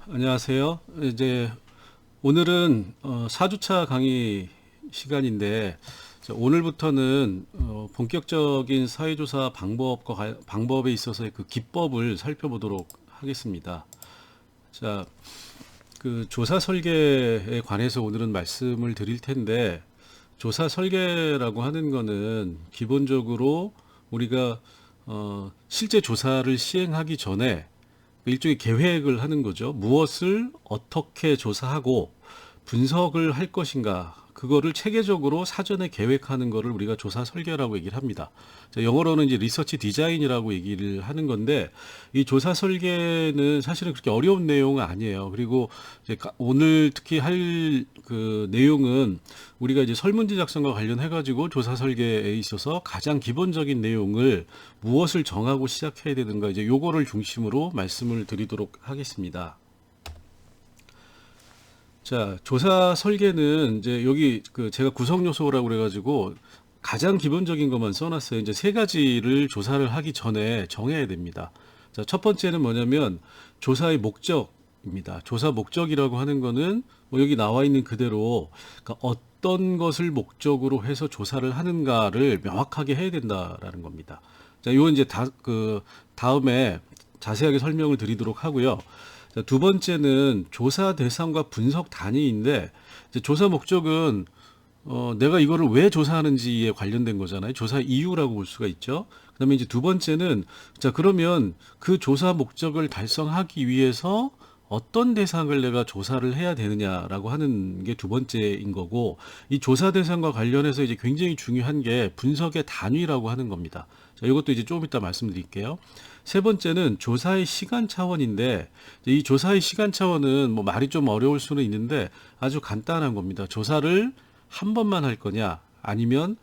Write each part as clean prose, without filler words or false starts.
안녕하세요. 이제 오늘은 4주차 강의 시간인데 오늘부터는 본격적인 사회조사 방법에 있어서의 그 기법을 살펴보도록 하겠습니다. 자, 그 조사 설계에 관해서 오늘은 말씀을 드릴 텐데, 조사 설계라고 하는 거는 기본적으로 우리가 실제 조사를 시행하기 전에 일종의 계획을 하는 거죠. 무엇을 어떻게 조사하고 분석을 할 것인가, 그거를 체계적으로 사전에 계획하는 거를 우리가 조사 설계라고 얘기를 합니다. 영어로는 이제 리서치 디자인이라고 얘기를 하는 건데, 이 조사 설계는 사실은 그렇게 어려운 내용은 아니에요. 그리고 이제 오늘 특히 할 그 내용은 우리가 이제 설문지 작성과 관련해 가지고 조사 설계에 있어서 가장 기본적인 내용을 무엇을 정하고 시작해야 되는가, 이제 요거를 중심으로 말씀을 드리도록 하겠습니다. 자, 조사 설계는 이제 여기 그 제가 구성 요소라고 그래가지고 가장 기본적인 것만 써놨어요. 이제 세 가지를 조사를 하기 전에 정해야 됩니다. 자, 첫 번째는 뭐냐면 조사의 목적입니다. 조사 목적이라고 하는 거는 뭐 여기 나와 있는 그대로, 그러니까 어떤 것을 목적으로 해서 조사를 하는가를 명확하게 해야 된다라는 겁니다. 자, 요 이제 다음에 자세하게 설명을 드리도록 하고요. 자, 두 번째는 조사 대상과 분석 단위인데, 이제 조사 목적은 내가 이거를 왜 조사하는지에 관련된 거잖아요. 조사 이유라고 볼 수가 있죠. 그다음에 이제 두 번째는, 자, 그러면 그 조사 목적을 달성하기 위해서 어떤 대상을 내가 조사를 해야 되느냐라고 하는 게 두 번째인 거고, 이 조사 대상과 관련해서 이제 굉장히 중요한 게 분석의 단위라고 하는 겁니다. 자, 이것도 이제 조금 이따 말씀드릴게요. 세 번째는 조사의 시간 차원인데, 이 조사의 시간 차원은 뭐 말이 좀 어려울 수는 있는데 아주 간단한 겁니다. 조사를 한 번만 할 거냐, 아니면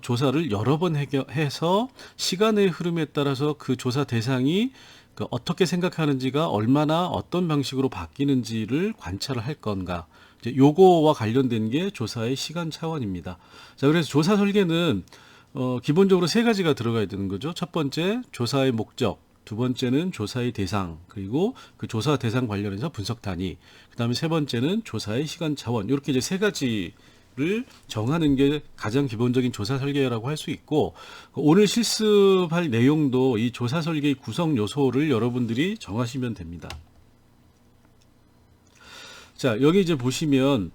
조사를 여러 번 해서 시간의 흐름에 따라서 그 조사 대상이 그 어떻게 생각하는지가 얼마나 어떤 방식으로 바뀌는지를 관찰을 할 건가, 이제 요거와 관련된 게 조사의 시간 차원입니다. 자, 그래서 조사 설계는 기본적으로 세 가지가 들어가야 되는 거죠. 첫 번째, 조사의 목적. 두 번째는 조사의 대상, 그리고 그 조사 대상 관련해서 분석 단위. 그 다음에 세 번째는 조사의 시간 차원. 이렇게 이제 세 가지를 정하는 게 가장 기본적인 조사 설계라고 할 수 있고, 오늘 실습할 내용도 이 조사 설계의 구성 요소를 여러분들이 정하시면 됩니다. 자, 여기 이제 보시면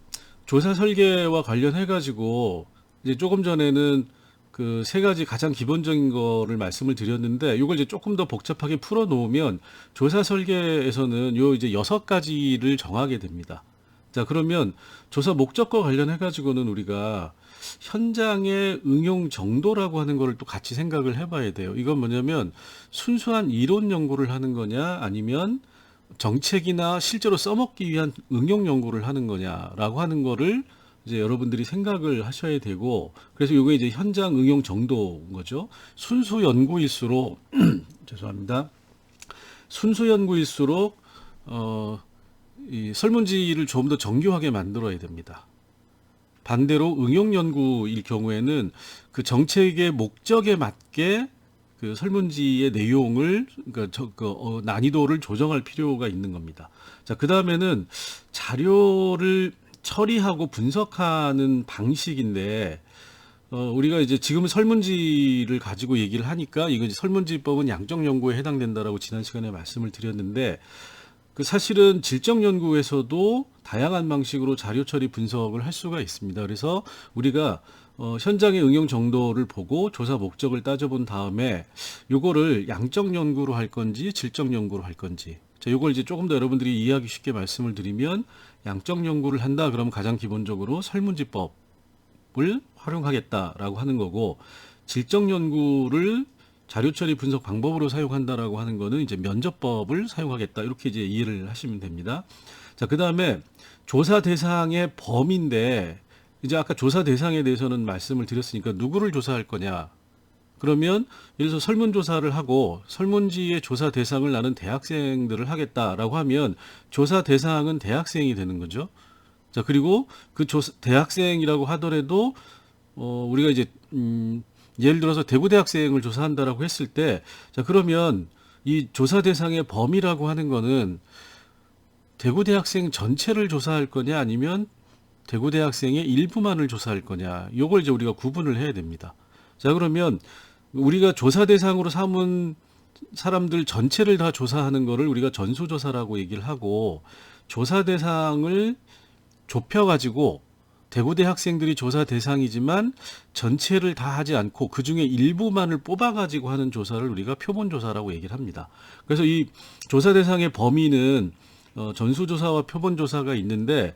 조사 설계와 관련해 가지고 이제 조금 전에는 그 세 가지 가장 기본적인 거를 말씀을 드렸는데, 이걸 이제 조금 더 복잡하게 풀어 놓으면 조사 설계에서는 요 이제 6가지를 정하게 됩니다. 자, 그러면 조사 목적과 관련해 가지고는 우리가 현장의 응용 정도라고 하는 거를 또 같이 생각을 해봐야 돼요. 이건 뭐냐면 순수한 이론 연구를 하는 거냐, 아니면 정책이나 실제로 써먹기 위한 응용 연구를 하는 거냐라고 하는 거를 이제 여러분들이 생각을 하셔야 되고, 그래서 이게 이제 현장 응용 정도인 거죠. 순수 연구일수록 죄송합니다. 순수 연구일수록 이 설문지를 좀 더 정교하게 만들어야 됩니다. 반대로 응용 연구일 경우에는 그 정책의 목적에 맞게 그 설문지의 내용을, 그러니까 난이도를 조정할 필요가 있는 겁니다. 자, 그 다음에는 자료를 처리하고 분석하는 방식인데, 우리가 이제 지금 설문지를 가지고 얘기를 하니까 이거 이제 설문지법은 양적 연구에 해당된다라고 지난 시간에 말씀을 드렸는데, 그 사실은 질적 연구에서도 다양한 방식으로 자료 처리 분석을 할 수가 있습니다. 그래서 우리가 현장의 응용 정도를 보고 조사 목적을 따져본 다음에 요거를 양적 연구로 할 건지 질적 연구로 할 건지, 자, 요걸 이제 조금 더 여러분들이 이해하기 쉽게 말씀을 드리면, 양적 연구를 한다 그러면 가장 기본적으로 설문지법을 활용하겠다라고 하는 거고, 질적 연구를 자료 처리 분석 방법으로 사용한다라고 하는 거는 이제 면접법을 사용하겠다, 이렇게 이제 이해를 하시면 됩니다. 자, 그 다음에 조사 대상의 범위인데, 이제 아까 조사 대상에 대해서는 말씀을 드렸으니까 누구를 조사할 거냐. 그러면 예를 들어서 설문조사를 하고 설문지의 조사 대상을 나는 대학생들을 하겠다라고 하면 조사 대상은 대학생이 되는 거죠. 자, 그리고 그 대학생이라고 하더라도 우리가 이제 예를 들어서 대구 대학생을 조사한다라고 했을 때, 자, 그러면 이 조사 대상의 범위라고 하는 거는 대구대 학생 전체를 조사할 거냐 아니면 대구대 학생의 일부만을 조사할 거냐, 요걸 이제 우리가 구분을 해야 됩니다. 자, 그러면 우리가 조사 대상으로 삼은 사람들 전체를 다 조사하는 거를 우리가 전수조사라고 얘기를 하고, 조사 대상을 좁혀가지고 대구대 학생들이 조사 대상이지만 전체를 다 하지 않고 그 중에 일부만을 뽑아가지고 하는 조사를 우리가 표본조사라고 얘기를 합니다. 그래서 이 조사 대상의 범위는 전수조사와 표본조사가 있는데,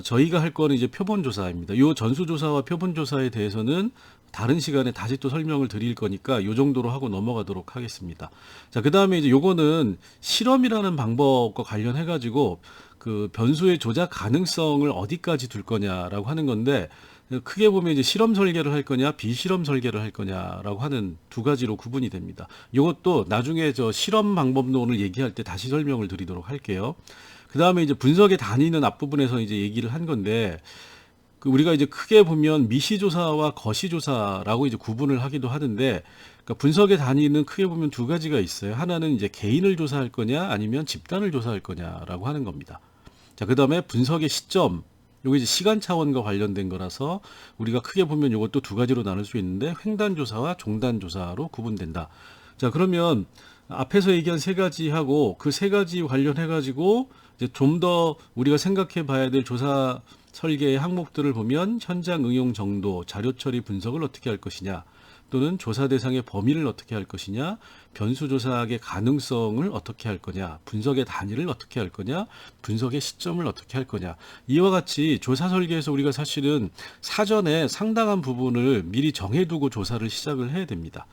저희가 할 거는 이제 표본조사입니다. 요 전수조사와 표본조사에 대해서는 다른 시간에 다시 또 설명을 드릴 거니까 요 정도로 하고 넘어가도록 하겠습니다. 자, 그 다음에 이제 요거는 실험이라는 방법과 관련해 가지고 그 변수의 조작 가능성을 어디까지 둘 거냐라고 하는 건데, 크게 보면 이제 실험 설계를 할 거냐 비실험 설계를 할 거냐라고 하는 두 가지로 구분이 됩니다. 이것도 나중에 저 실험 방법론을 얘기할 때 다시 설명을 드리도록 할게요. 그 다음에 이제 분석의 단위는 앞부분에서 이제 얘기를 한 건데, 그 우리가 이제 크게 보면 미시조사와 거시조사라고 이제 구분을 하기도 하는데, 그러니까 분석의 단위는 크게 보면 두 가지가 있어요. 하나는 이제 개인을 조사할 거냐 아니면 집단을 조사할 거냐라고 하는 겁니다. 자, 그 다음에 분석의 시점, 요게 이제 시간 차원과 관련된 거라서 우리가 크게 보면 요것도 두 가지로 나눌 수 있는데, 횡단조사와 종단조사로 구분된다. 자, 그러면 앞에서 얘기한 세 가지하고 그 세 가지 관련해 가지고 이제 좀 더 우리가 생각해 봐야 될 조사 설계의 항목들을 보면, 현장 응용 정도, 자료 처리 분석을 어떻게 할 것이냐, 또는 조사 대상의 범위를 어떻게 할 것이냐, 변수 조사의 가능성을 어떻게 할 거냐, 분석의 단위를 어떻게 할 거냐, 분석의 시점을 어떻게 할 거냐, 이와 같이 조사 설계에서 우리가 사실은 사전에 상당한 부분을 미리 정해두고 조사를 시작을 해야 됩니다.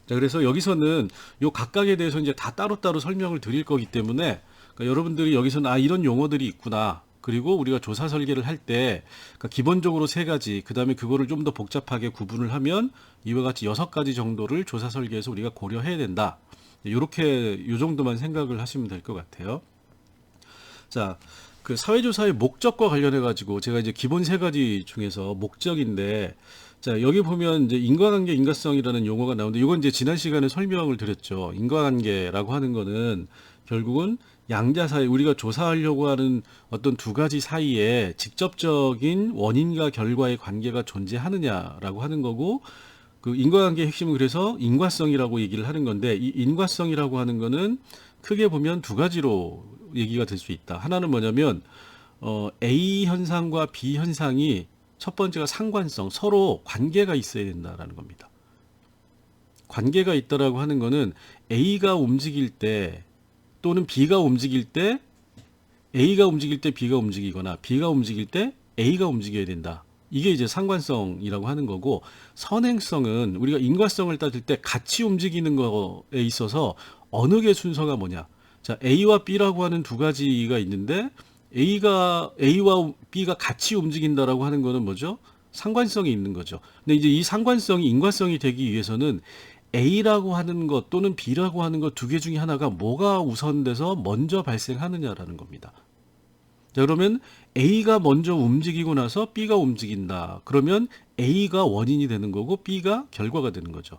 자, 그래서 여기서는 요 각각에 대해서 이제 다 따로따로 설명을 드릴 거기 때문에, 그러니까 여러분들이 여기서는 이런 용어들이 있구나, 그리고 우리가 조사 설계를 할 때 그러니까 기본적으로 세 가지, 그 다음에 그거를 좀 더 복잡하게 구분을 하면 이와 같이 6가지 정도를 조사 설계에서 우리가 고려해야 된다. 이렇게 요 정도만 생각을 하시면 될 것 같아요. 자, 그 사회조사의 목적과 관련해 가지고 제가 이제 기본 세 가지 중에서 목적인데, 자, 여기 보면 이제 인과관계, 인과성이라는 용어가 나오는데, 이건 이제 지난 시간에 설명을 드렸죠. 인과관계라고 하는 거는 결국은 양자 사이, 우리가 조사하려고 하는 어떤 두 가지 사이에 직접적인 원인과 결과의 관계가 존재하느냐라고 하는 거고, 그 인과관계의 핵심은 그래서 인과성이라고 얘기를 하는 건데, 이 인과성이라고 하는 거는 크게 보면 두 가지로 얘기가 될 수 있다. 하나는 뭐냐면 A 현상과 B 현상이, 첫 번째가 상관성, 서로 관계가 있어야 된다라는 겁니다. 관계가 있다라고 하는 거는 A가 움직일 때 또는 B가 움직일 때, A가 움직일 때 B가 움직이거나 B가 움직일 때 A가 움직여야 된다. 이게 이제 상관성이라고 하는 거고, 선행성은 우리가 인과성을 따질 때 같이 움직이는 거에 있어서 어느 게 순서가 뭐냐. 자, A와 B라고 하는 두 가지가 있는데, A와 B가 같이 움직인다라고 하는 거는 뭐죠? 상관성이 있는 거죠. 근데 이제 이 상관성이 인과성이 되기 위해서는 A라고 하는 것 또는 B라고 하는 것 두 개 중에 하나가 뭐가 우선돼서 먼저 발생하느냐라는 겁니다. 자, 그러면 A가 먼저 움직이고 나서 B가 움직인다. 그러면 A가 원인이 되는 거고 B가 결과가 되는 거죠.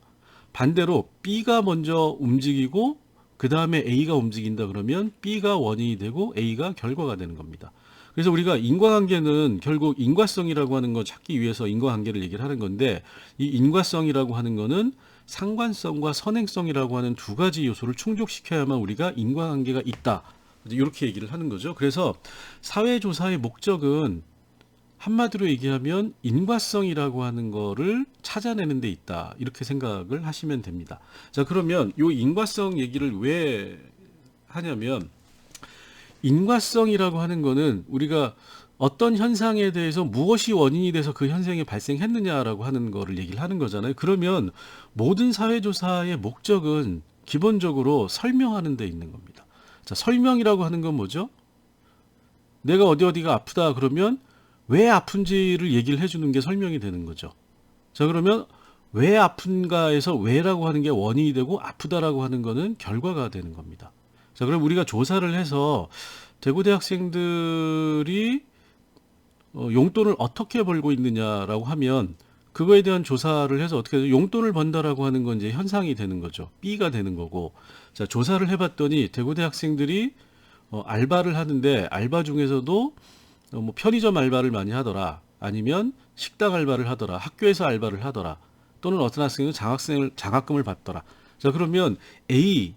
반대로 B가 먼저 움직이고 그 다음에 A가 움직인다 그러면 B가 원인이 되고 A가 결과가 되는 겁니다. 그래서 우리가 인과관계는 결국 인과성이라고 하는 거 찾기 위해서 인과관계를 얘기를 하는 건데, 이 인과성이라고 하는 거는 상관성과 선행성이라고 하는 두 가지 요소를 충족시켜야만 우리가 인과관계가 있다. 이렇게 얘기를 하는 거죠. 그래서 사회조사의 목적은 한마디로 얘기하면 인과성이라고 하는 거를 찾아내는 데 있다. 이렇게 생각을 하시면 됩니다. 자, 그러면 이 인과성 얘기를 왜 하냐면, 인과성이라고 하는 거는 우리가 어떤 현상에 대해서 무엇이 원인이 돼서 그 현상이 발생했느냐라고 하는 거를 얘기를 하는 거잖아요. 그러면 모든 사회조사의 목적은 기본적으로 설명하는 데 있는 겁니다. 자, 설명이라고 하는 건 뭐죠? 내가 어디가 아프다 그러면 왜 아픈지를 얘기를 해주는 게 설명이 되는 거죠. 자, 그러면 왜 아픈가에서 왜라고 하는 게 원인이 되고 아프다라고 하는 거는 결과가 되는 겁니다. 자, 그럼 우리가 조사를 해서 대구대 학생들이 용돈을 어떻게 벌고 있느냐라고 하면, 그거에 대한 조사를 해서 어떻게 해서 용돈을 번다라고 하는 건 이제 현상이 되는 거죠. B가 되는 거고, 자, 조사를 해봤더니 대구대 학생들이 알바를 하는데 알바 중에서도 뭐 편의점 알바를 많이 하더라. 아니면 식당 알바를 하더라. 학교에서 알바를 하더라. 또는 어떤 학생은 장학금을 받더라. 자, 그러면 A,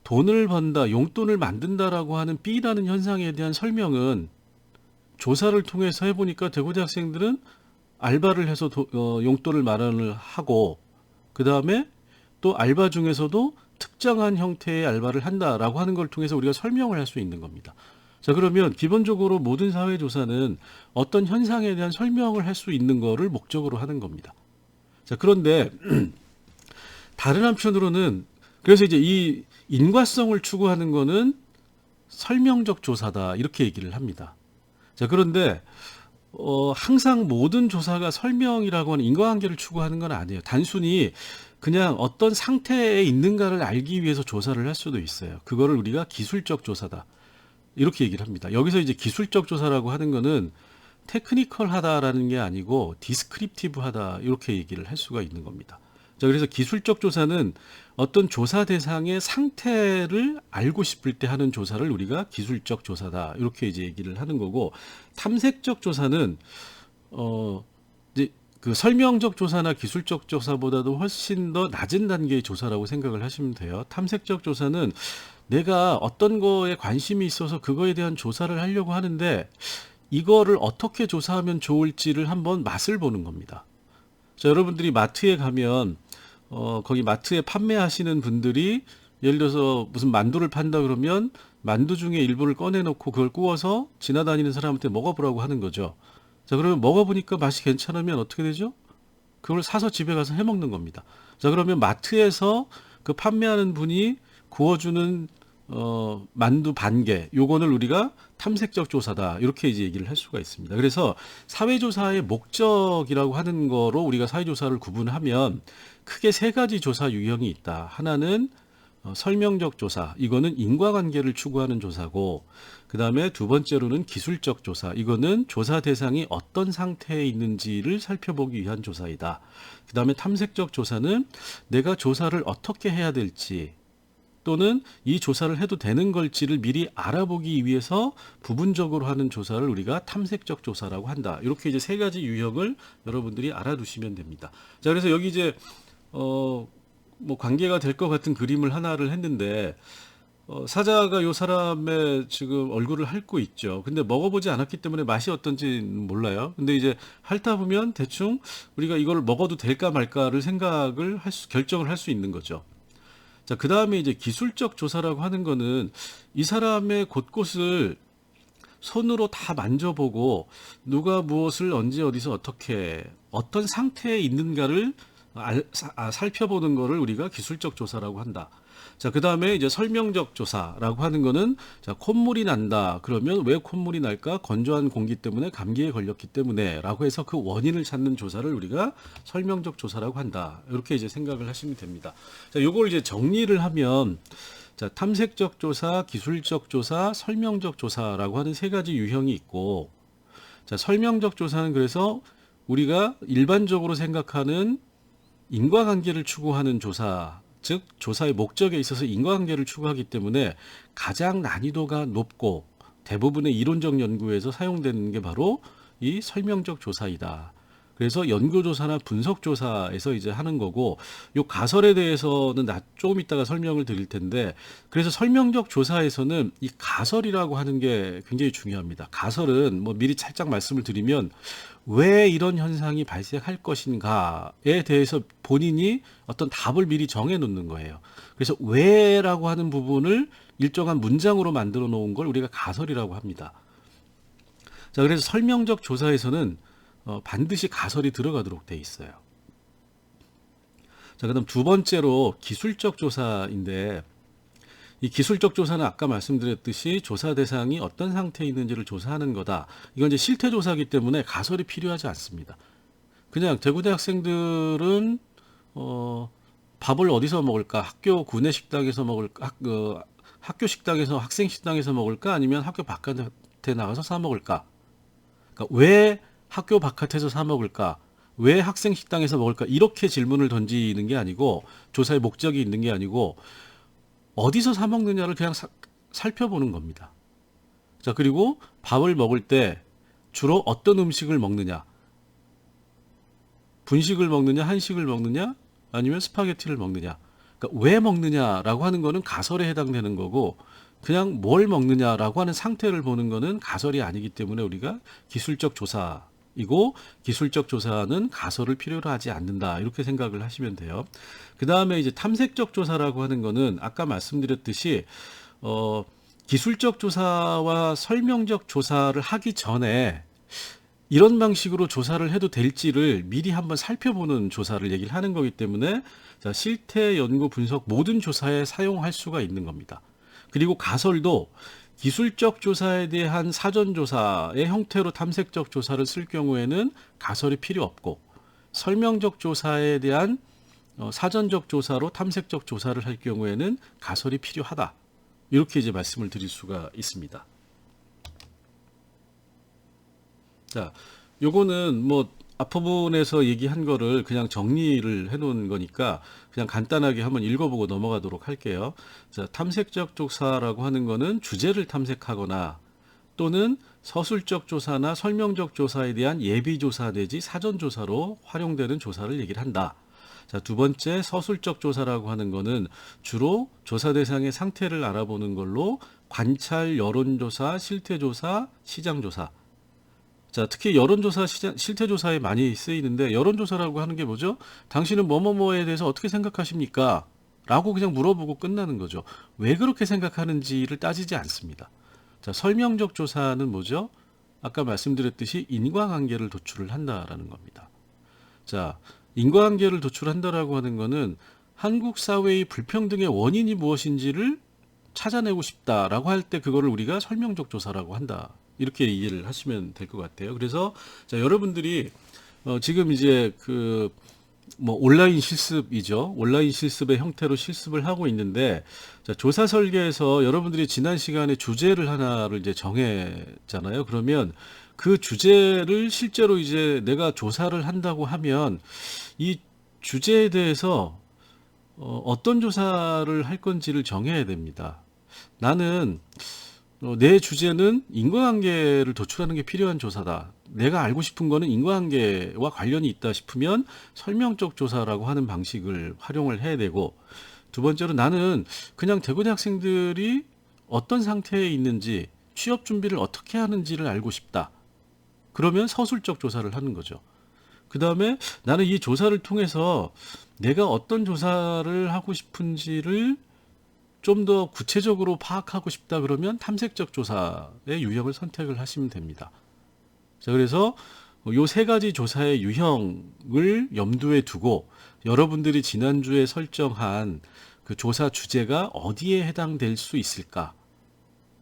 돈을 번다, 용돈을 만든다라고 하는 B라는 현상에 대한 설명은 조사를 통해서 해보니까 대구대 학생들은 알바를 해서 용돈을 마련을 하고, 그 다음에 또 알바 중에서도 특정한 형태의 알바를 한다라고 하는 걸 통해서 우리가 설명을 할 수 있는 겁니다. 자, 그러면 기본적으로 모든 사회조사는 어떤 현상에 대한 설명을 할 수 있는 거를 목적으로 하는 겁니다. 자, 그런데 다른 한편으로는 그래서 이제 이 인과성을 추구하는 거는 설명적 조사다 이렇게 얘기를 합니다. 자, 그런데 항상 모든 조사가 설명이라고 하는 인과관계를 추구하는 건 아니에요. 단순히 그냥 어떤 상태에 있는가를 알기 위해서 조사를 할 수도 있어요. 그거를 우리가 기술적 조사다 이렇게 얘기를 합니다. 여기서 이제 기술적 조사라고 하는 거는 테크니컬하다라는 게 아니고 디스크립티브하다 이렇게 얘기를 할 수가 있는 겁니다. 자, 그래서 기술적 조사는 어떤 조사 대상의 상태를 알고 싶을 때 하는 조사를 우리가 기술적 조사다 이렇게 이제 얘기를 하는 거고, 탐색적 조사는 이제 그 설명적 조사나 기술적 조사보다도 훨씬 더 낮은 단계의 조사라고 생각을 하시면 돼요. 탐색적 조사는 내가 어떤 거에 관심이 있어서 그거에 대한 조사를 하려고 하는데 이거를 어떻게 조사하면 좋을지를 한번 맛을 보는 겁니다. 자, 여러분들이 마트에 가면 거기 마트에 판매하시는 분들이 예를 들어서 무슨 만두를 판다 그러면 만두 중에 일부를 꺼내놓고 그걸 구워서 지나다니는 사람한테 먹어보라고 하는 거죠. 자, 그러면 먹어보니까 맛이 괜찮으면 어떻게 되죠? 그걸 사서 집에 가서 해먹는 겁니다. 자, 그러면 마트에서 그 판매하는 분이 구워주는 만두 반개, 요거를 우리가 탐색적 조사다 이렇게 이제 얘기를 할 수가 있습니다. 그래서 사회조사의 목적이라고 하는 거로 우리가 사회조사를 구분하면 크게 세 가지 조사 유형이 있다. 하나는 설명적 조사, 이거는 인과관계를 추구하는 조사고, 그 다음에 두 번째로는 기술적 조사, 이거는 조사 대상이 어떤 상태에 있는지를 살펴보기 위한 조사이다. 그 다음에 탐색적 조사는 내가 조사를 어떻게 해야 될지 또는 이 조사를 해도 되는 걸지를 미리 알아보기 위해서 부분적으로 하는 조사를 우리가 탐색적 조사라고 한다. 이렇게 이제 세 가지 유형을 여러분들이 알아두시면 됩니다. 자, 그래서 여기 이제 뭐 관계가 될 것 같은 그림을 하나를 했는데 사자가 요 사람의 지금 얼굴을 핥고 있죠. 근데 먹어보지 않았기 때문에 맛이 어떤지 몰라요. 근데 이제 핥다 보면 대충 우리가 이걸 먹어도 될까 말까를 결정을 할 수 있는 거죠. 자, 그 다음에 이제 기술적 조사라고 하는 거는 이 사람의 곳곳을 손으로 다 만져보고 누가 무엇을 언제 어디서 어떻게 어떤 상태에 있는가를 살펴보는 거를 우리가 기술적 조사라고 한다. 자, 그 다음에 이제 설명적 조사라고 하는 거는 자, 콧물이 난다. 그러면 왜 콧물이 날까? 건조한 공기 때문에 감기에 걸렸기 때문에 라고 해서 그 원인을 찾는 조사를 우리가 설명적 조사라고 한다. 이렇게 이제 생각을 하시면 됩니다. 자, 요걸 이제 정리를 하면 자, 탐색적 조사, 기술적 조사, 설명적 조사라고 하는 세 가지 유형이 있고, 자, 설명적 조사는 그래서 우리가 일반적으로 생각하는 인과관계를 추구하는 조사, 즉 조사의 목적에 있어서 인과관계를 추구하기 때문에 가장 난이도가 높고 대부분의 이론적 연구에서 사용되는 게 바로 이 설명적 조사이다. 그래서 연구조사나 분석조사에서 이제 하는 거고, 요 가설에 대해서는 조금 이따가 설명을 드릴 텐데, 그래서 설명적 조사에서는 이 가설이라고 하는 게 굉장히 중요합니다. 가설은 뭐 미리 살짝 말씀을 드리면 왜 이런 현상이 발생할 것인가에 대해서 본인이 어떤 답을 미리 정해 놓는 거예요. 그래서 왜라고 하는 부분을 일정한 문장으로 만들어 놓은 걸 우리가 가설이라고 합니다. 자, 그래서 설명적 조사에서는 반드시 가설이 들어가도록 돼 있어요. 자, 그다음 두 번째로 기술적 조사인데, 이 기술적 조사는 아까 말씀드렸듯이 조사 대상이 어떤 상태에 있는지를 조사하는 거다. 이건 이제 실태 조사이기 때문에 가설이 필요하지 않습니다. 그냥 대구대 학생들은 밥을 어디서 먹을까? 학교 구내 식당에서 먹을까? 학교 식당에서 학생 식당에서 먹을까? 아니면 학교 바깥에 나가서 사 먹을까? 그러니까 왜 학교 바깥에서 사 먹을까? 왜 학생 식당에서 먹을까? 이렇게 질문을 던지는 게 아니고, 조사의 목적이 있는 게 아니고 어디서 사 먹느냐를 그냥 살펴보는 겁니다. 자, 그리고 밥을 먹을 때 주로 어떤 음식을 먹느냐? 분식을 먹느냐, 한식을 먹느냐, 아니면 스파게티를 먹느냐? 그러니까 왜 먹느냐라고 하는 거는 가설에 해당되는 거고, 그냥 뭘 먹느냐라고 하는 상태를 보는 거는 가설이 아니기 때문에 우리가 기술적 조사이고, 기술적 조사는 가설을 필요로 하지 않는다, 이렇게 생각을 하시면 돼요. 그 다음에 이제 탐색적 조사라고 하는 거는 아까 말씀드렸듯이 기술적 조사와 설명적 조사를 하기 전에 이런 방식으로 조사를 해도 될지를 미리 한번 살펴보는 조사를 얘기를 하는 거기 때문에, 자, 실태, 연구, 분석 모든 조사에 사용할 수가 있는 겁니다. 그리고 가설도 기술적 조사에 대한 사전 조사의 형태로 탐색적 조사를 쓸 경우에는 가설이 필요 없고, 설명적 조사에 대한 사전적 조사로 탐색적 조사를 할 경우에는 가설이 필요하다, 이렇게 이제 말씀을 드릴 수가 있습니다. 자, 요거는 뭐 앞부분에서 얘기한 거를 그냥 정리를 해 놓은 거니까 그냥 간단하게 한번 읽어보고 넘어가도록 할게요. 자, 탐색적 조사라고 하는 거는 주제를 탐색하거나 또는 서술적 조사나 설명적 조사에 대한 예비 조사 내지 사전 조사로 활용되는 조사를 얘기를 한다. 자, 두 번째 서술적 조사라고 하는 거는 주로 조사 대상의 상태를 알아보는 걸로 관찰, 여론조사, 실태조사, 시장조사. 자, 특히 여론조사, 실태조사에 많이 쓰이는데, 여론조사라고 하는 게 뭐죠? 당신은 뭐뭐뭐에 대해서 어떻게 생각하십니까? 라고 그냥 물어보고 끝나는 거죠. 왜 그렇게 생각하는지를 따지지 않습니다. 자, 설명적 조사는 뭐죠? 아까 말씀드렸듯이 인과관계를 도출을 한다라는 겁니다. 자, 인과관계를 도출한다라고 하는 거는 한국 사회의 불평등의 원인이 무엇인지를 찾아내고 싶다라고 할 때 그거를 우리가 설명적 조사라고 한다, 이렇게 이해를 하시면 될 것 같아요. 그래서 자, 여러분들이 지금 이제 그 뭐 온라인 실습이죠. 온라인 실습의 형태로 실습을 하고 있는데, 자, 조사 설계에서 여러분들이 지난 시간에 주제를 하나를 이제 정했잖아요. 그러면 그 주제를 실제로 이제 내가 조사를 한다고 하면 이 주제에 대해서 어떤 조사를 할 건지를 정해야 됩니다. 나는 내 주제는 인과관계를 도출하는 게 필요한 조사다. 내가 알고 싶은 거는 인과관계와 관련이 있다 싶으면 설명적 조사라고 하는 방식을 활용을 해야 되고, 두 번째로 나는 그냥 대구대 학생들이 어떤 상태에 있는지, 취업 준비를 어떻게 하는지를 알고 싶다. 그러면 서술적 조사를 하는 거죠. 그 다음에 나는 이 조사를 통해서 내가 어떤 조사를 하고 싶은지를 좀 더 구체적으로 파악하고 싶다, 그러면 탐색적 조사의 유형을 선택을 하시면 됩니다. 자, 그래서 요 세 가지 조사의 유형을 염두에 두고 여러분들이 지난주에 설정한 그 조사 주제가 어디에 해당될 수 있을까?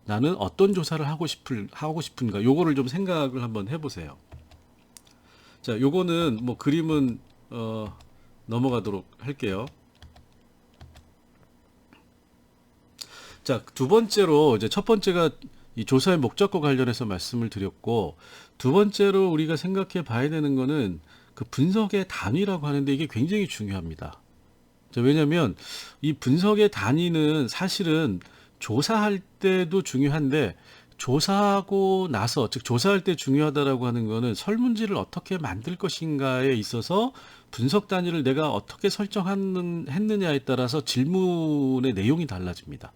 나는 어떤 조사를 하고 싶은가? 요거를 좀 생각을 한번 해보세요. 자, 요거는 뭐 그림은 넘어가도록 할게요. 자, 두 번째로 이제 첫 번째가 이 조사의 목적과 관련해서 말씀을 드렸고, 두 번째로 우리가 생각해 봐야 되는 거는 그 분석의 단위라고 하는데, 이게 굉장히 중요합니다. 자, 왜냐면 이 분석의 단위는 사실은 조사할 때도 중요한데, 조사하고 나서, 즉 조사할 때 중요하다라고 하는 거는 설문지를 어떻게 만들 것인가에 있어서 분석 단위를 내가 어떻게 했느냐에 따라서 질문의 내용이 달라집니다.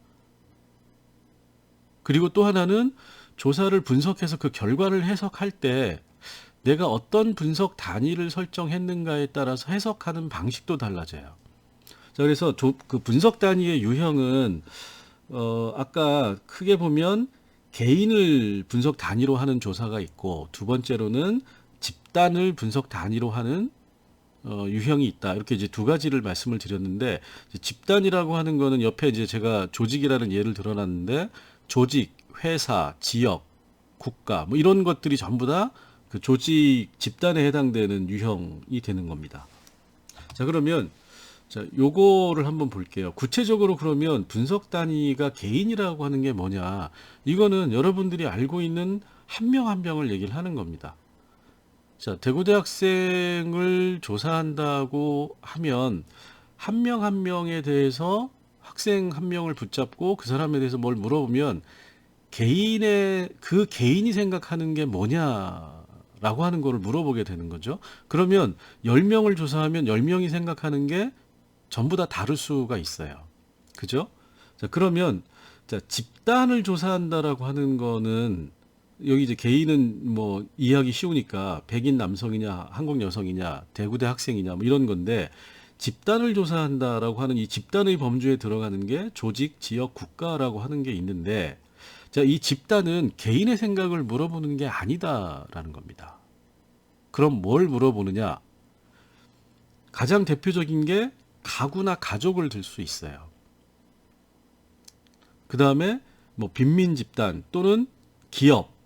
그리고 또 하나는 조사를 분석해서 그 결과를 해석할 때 내가 어떤 분석 단위를 설정했는가에 따라서 해석하는 방식도 달라져요. 자, 그래서 그 분석 단위의 유형은 아까 크게 보면 개인을 분석 단위로 하는 조사가 있고, 두 번째로는 집단을 분석 단위로 하는 유형이 있다. 이렇게 이제 두 가지를 말씀을 드렸는데, 집단이라고 하는 거는 옆에 이제 제가 조직이라는 예를 들어놨는데, 조직, 회사, 지역, 국가, 뭐 이런 것들이 전부 다 그 조직, 집단에 해당되는 유형이 되는 겁니다. 자, 그러면 자, 요거를 한번 볼게요. 구체적으로 그러면 분석 단위가 개인이라고 하는 게 뭐냐? 이거는 여러분들이 알고 있는 한 명 한 명을 얘기를 하는 겁니다. 자, 대구대학생을 조사한다고 하면 한 명 한 명에 대해서 학생 한 명을 붙잡고 그 사람에 대해서 뭘 물어보면 그 개인이 생각하는 게 뭐냐라고 하는 거를 물어보게 되는 거죠. 그러면 10명을 조사하면 10명이 생각하는 게 전부 다 다를 수가 있어요. 그죠? 자, 그러면 자, 집단을 조사한다라고 하는 거는 여기 이제 개인은 뭐 이해하기 쉬우니까 백인 남성이냐, 한국 여성이냐, 대구대 학생이냐 뭐 이런 건데 집단을 조사한다라고 하는 이 집단의 범주에 들어가는 게 조직, 지역, 국가라고 하는 게 있는데 자, 이 집단은 개인의 생각을 물어보는 게 아니다라는 겁니다. 그럼 뭘 물어보느냐? 가장 대표적인 게 가구나 가족을 들 수 있어요. 그 다음에 뭐 빈민 집단 또는 기업,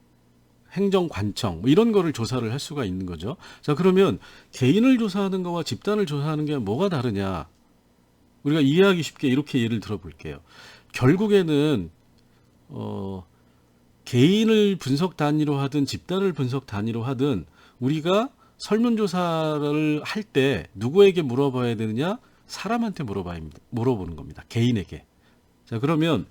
행정관청 뭐 이런 거를 조사를 할 수가 있는 거죠. 자, 그러면 개인을 조사하는 거와 집단을 조사하는 게 뭐가 다르냐? 우리가 이해하기 쉽게 이렇게 예를 들어 볼게요. 결국에는 개인을 분석 단위로 하든 집단을 분석 단위로 하든 우리가 설문조사를 할 때 누구에게 물어봐야 되느냐? 사람한테 물어보는 겁니다. 개인에게. 자, 그러면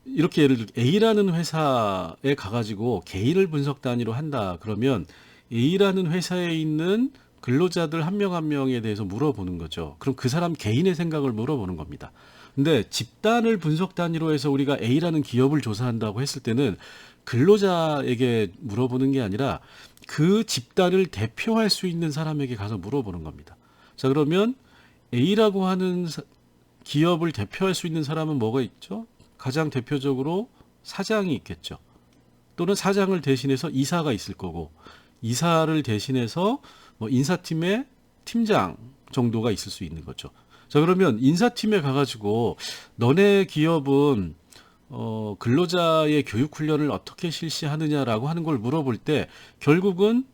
이렇게 예를 들어 A라는 회사에 가가지고 개인을 분석 단위로 한다. 그러면 A라는 회사에 있는 근로자들 한 명 한 명에 대해서 물어보는 거죠. 그럼 그 사람 개인의 생각을 물어보는 겁니다. 근데 집단을 분석 단위로 해서 우리가 A라는 기업을 조사한다고 했을 때는 근로자에게 물어보는 게 아니라 그 집단을 대표할 수 있는 사람에게 가서 물어보는 겁니다. 자, 그러면 A라고 하는 기업을 대표할 수 있는 사람은 뭐가 있죠? 가장 대표적으로 사장이 있겠죠. 또는 사장을 대신해서 이사가 있을 거고, 이사를 대신해서 뭐 인사팀의 팀장 정도가 있을 수 있는 거죠. 자, 그러면 인사팀에 가가지고 너네 기업은 근로자의 교육 훈련을 어떻게 실시하느냐라고 하는 걸 물어볼 때 결국은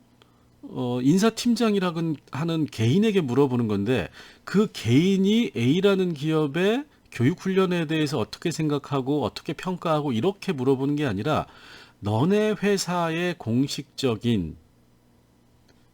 인사팀장이라고 하는 개인에게 물어보는 건데 그 개인이 A라는 기업의 교육 훈련에 대해서 어떻게 생각하고 어떻게 평가하고 이렇게 물어보는 게 아니라 너네 회사의 공식적인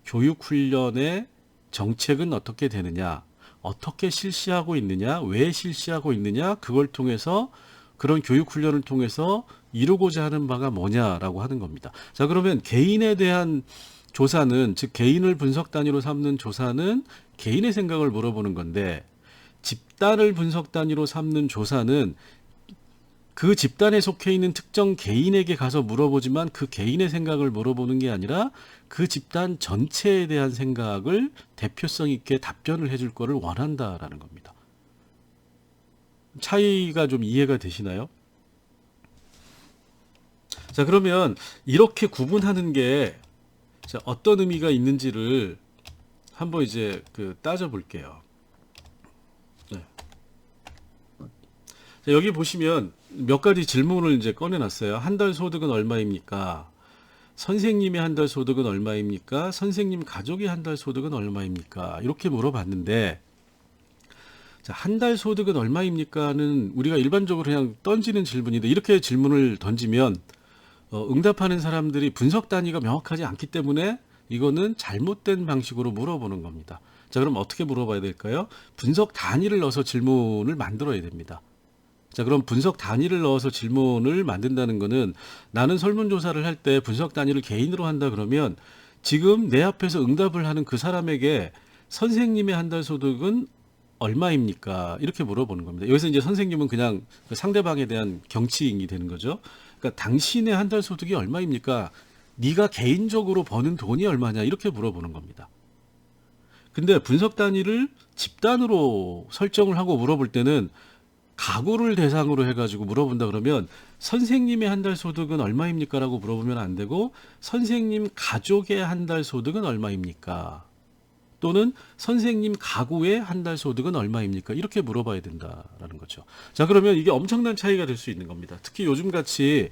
교육 훈련의 정책은 어떻게 되느냐, 어떻게 실시하고 있느냐, 왜 실시하고 있느냐, 그걸 통해서 그런 교육 훈련을 통해서 이루고자 하는 바가 뭐냐라고 하는 겁니다. 자, 그러면 개인에 대한 조사는, 즉 개인을 분석 단위로 삼는 조사는 개인의 생각을 물어보는 건데 집단을 분석 단위로 삼는 조사는 그 집단에 속해 있는 특정 개인에게 가서 물어보지만 그 개인의 생각을 물어보는 게 아니라 그 집단 전체에 대한 생각을 대표성 있게 답변을 해줄 거를 원한다라는 겁니다. 차이가 좀 이해가 되시나요? 자, 그러면 이렇게 구분하는 게 자, 어떤 의미가 있는지를 한번 이제 따져 볼게요. 네. 자, 여기 보시면 몇 가지 질문을 이제 꺼내놨어요. 한 달 소득은 얼마입니까? 선생님의 한 달 소득은 얼마입니까? 선생님 가족의 한 달 소득은 얼마입니까? 이렇게 물어봤는데, 자, 한 달 소득은 얼마입니까는 우리가 일반적으로 그냥 던지는 질문인데, 이렇게 질문을 던지면 응답하는 사람들이 분석 단위가 명확하지 않기 때문에 이거는 잘못된 방식으로 물어보는 겁니다. 자, 그럼 어떻게 물어봐야 될까요? 분석 단위를 넣어서 질문을 만들어야 됩니다. 자, 그럼 분석 단위를 넣어서 질문을 만든다는 거는 나는 설문조사를 할 때 분석 단위를 개인으로 한다 그러면 지금 내 앞에서 응답을 하는 그 사람에게 선생님의 한 달 소득은 얼마입니까? 이렇게 물어보는 겁니다. 여기서 이제 선생님은 그냥 그 상대방에 대한 경치인이 되는 거죠. 그러니까 당신의 한 달 소득이 얼마입니까? 네가 개인적으로 버는 돈이 얼마냐? 이렇게 물어보는 겁니다. 근데 분석 단위를 집단으로 설정을 하고 물어볼 때는 가구를 대상으로 해가지고 물어본다 그러면 선생님의 한 달 소득은 얼마입니까? 라고 물어보면 안 되고 선생님 가족의 한 달 소득은 얼마입니까? 또는 선생님 가구의 한 달 소득은 얼마입니까? 이렇게 물어봐야 된다라는 거죠. 자, 그러면 이게 엄청난 차이가 될 수 있는 겁니다. 특히 요즘같이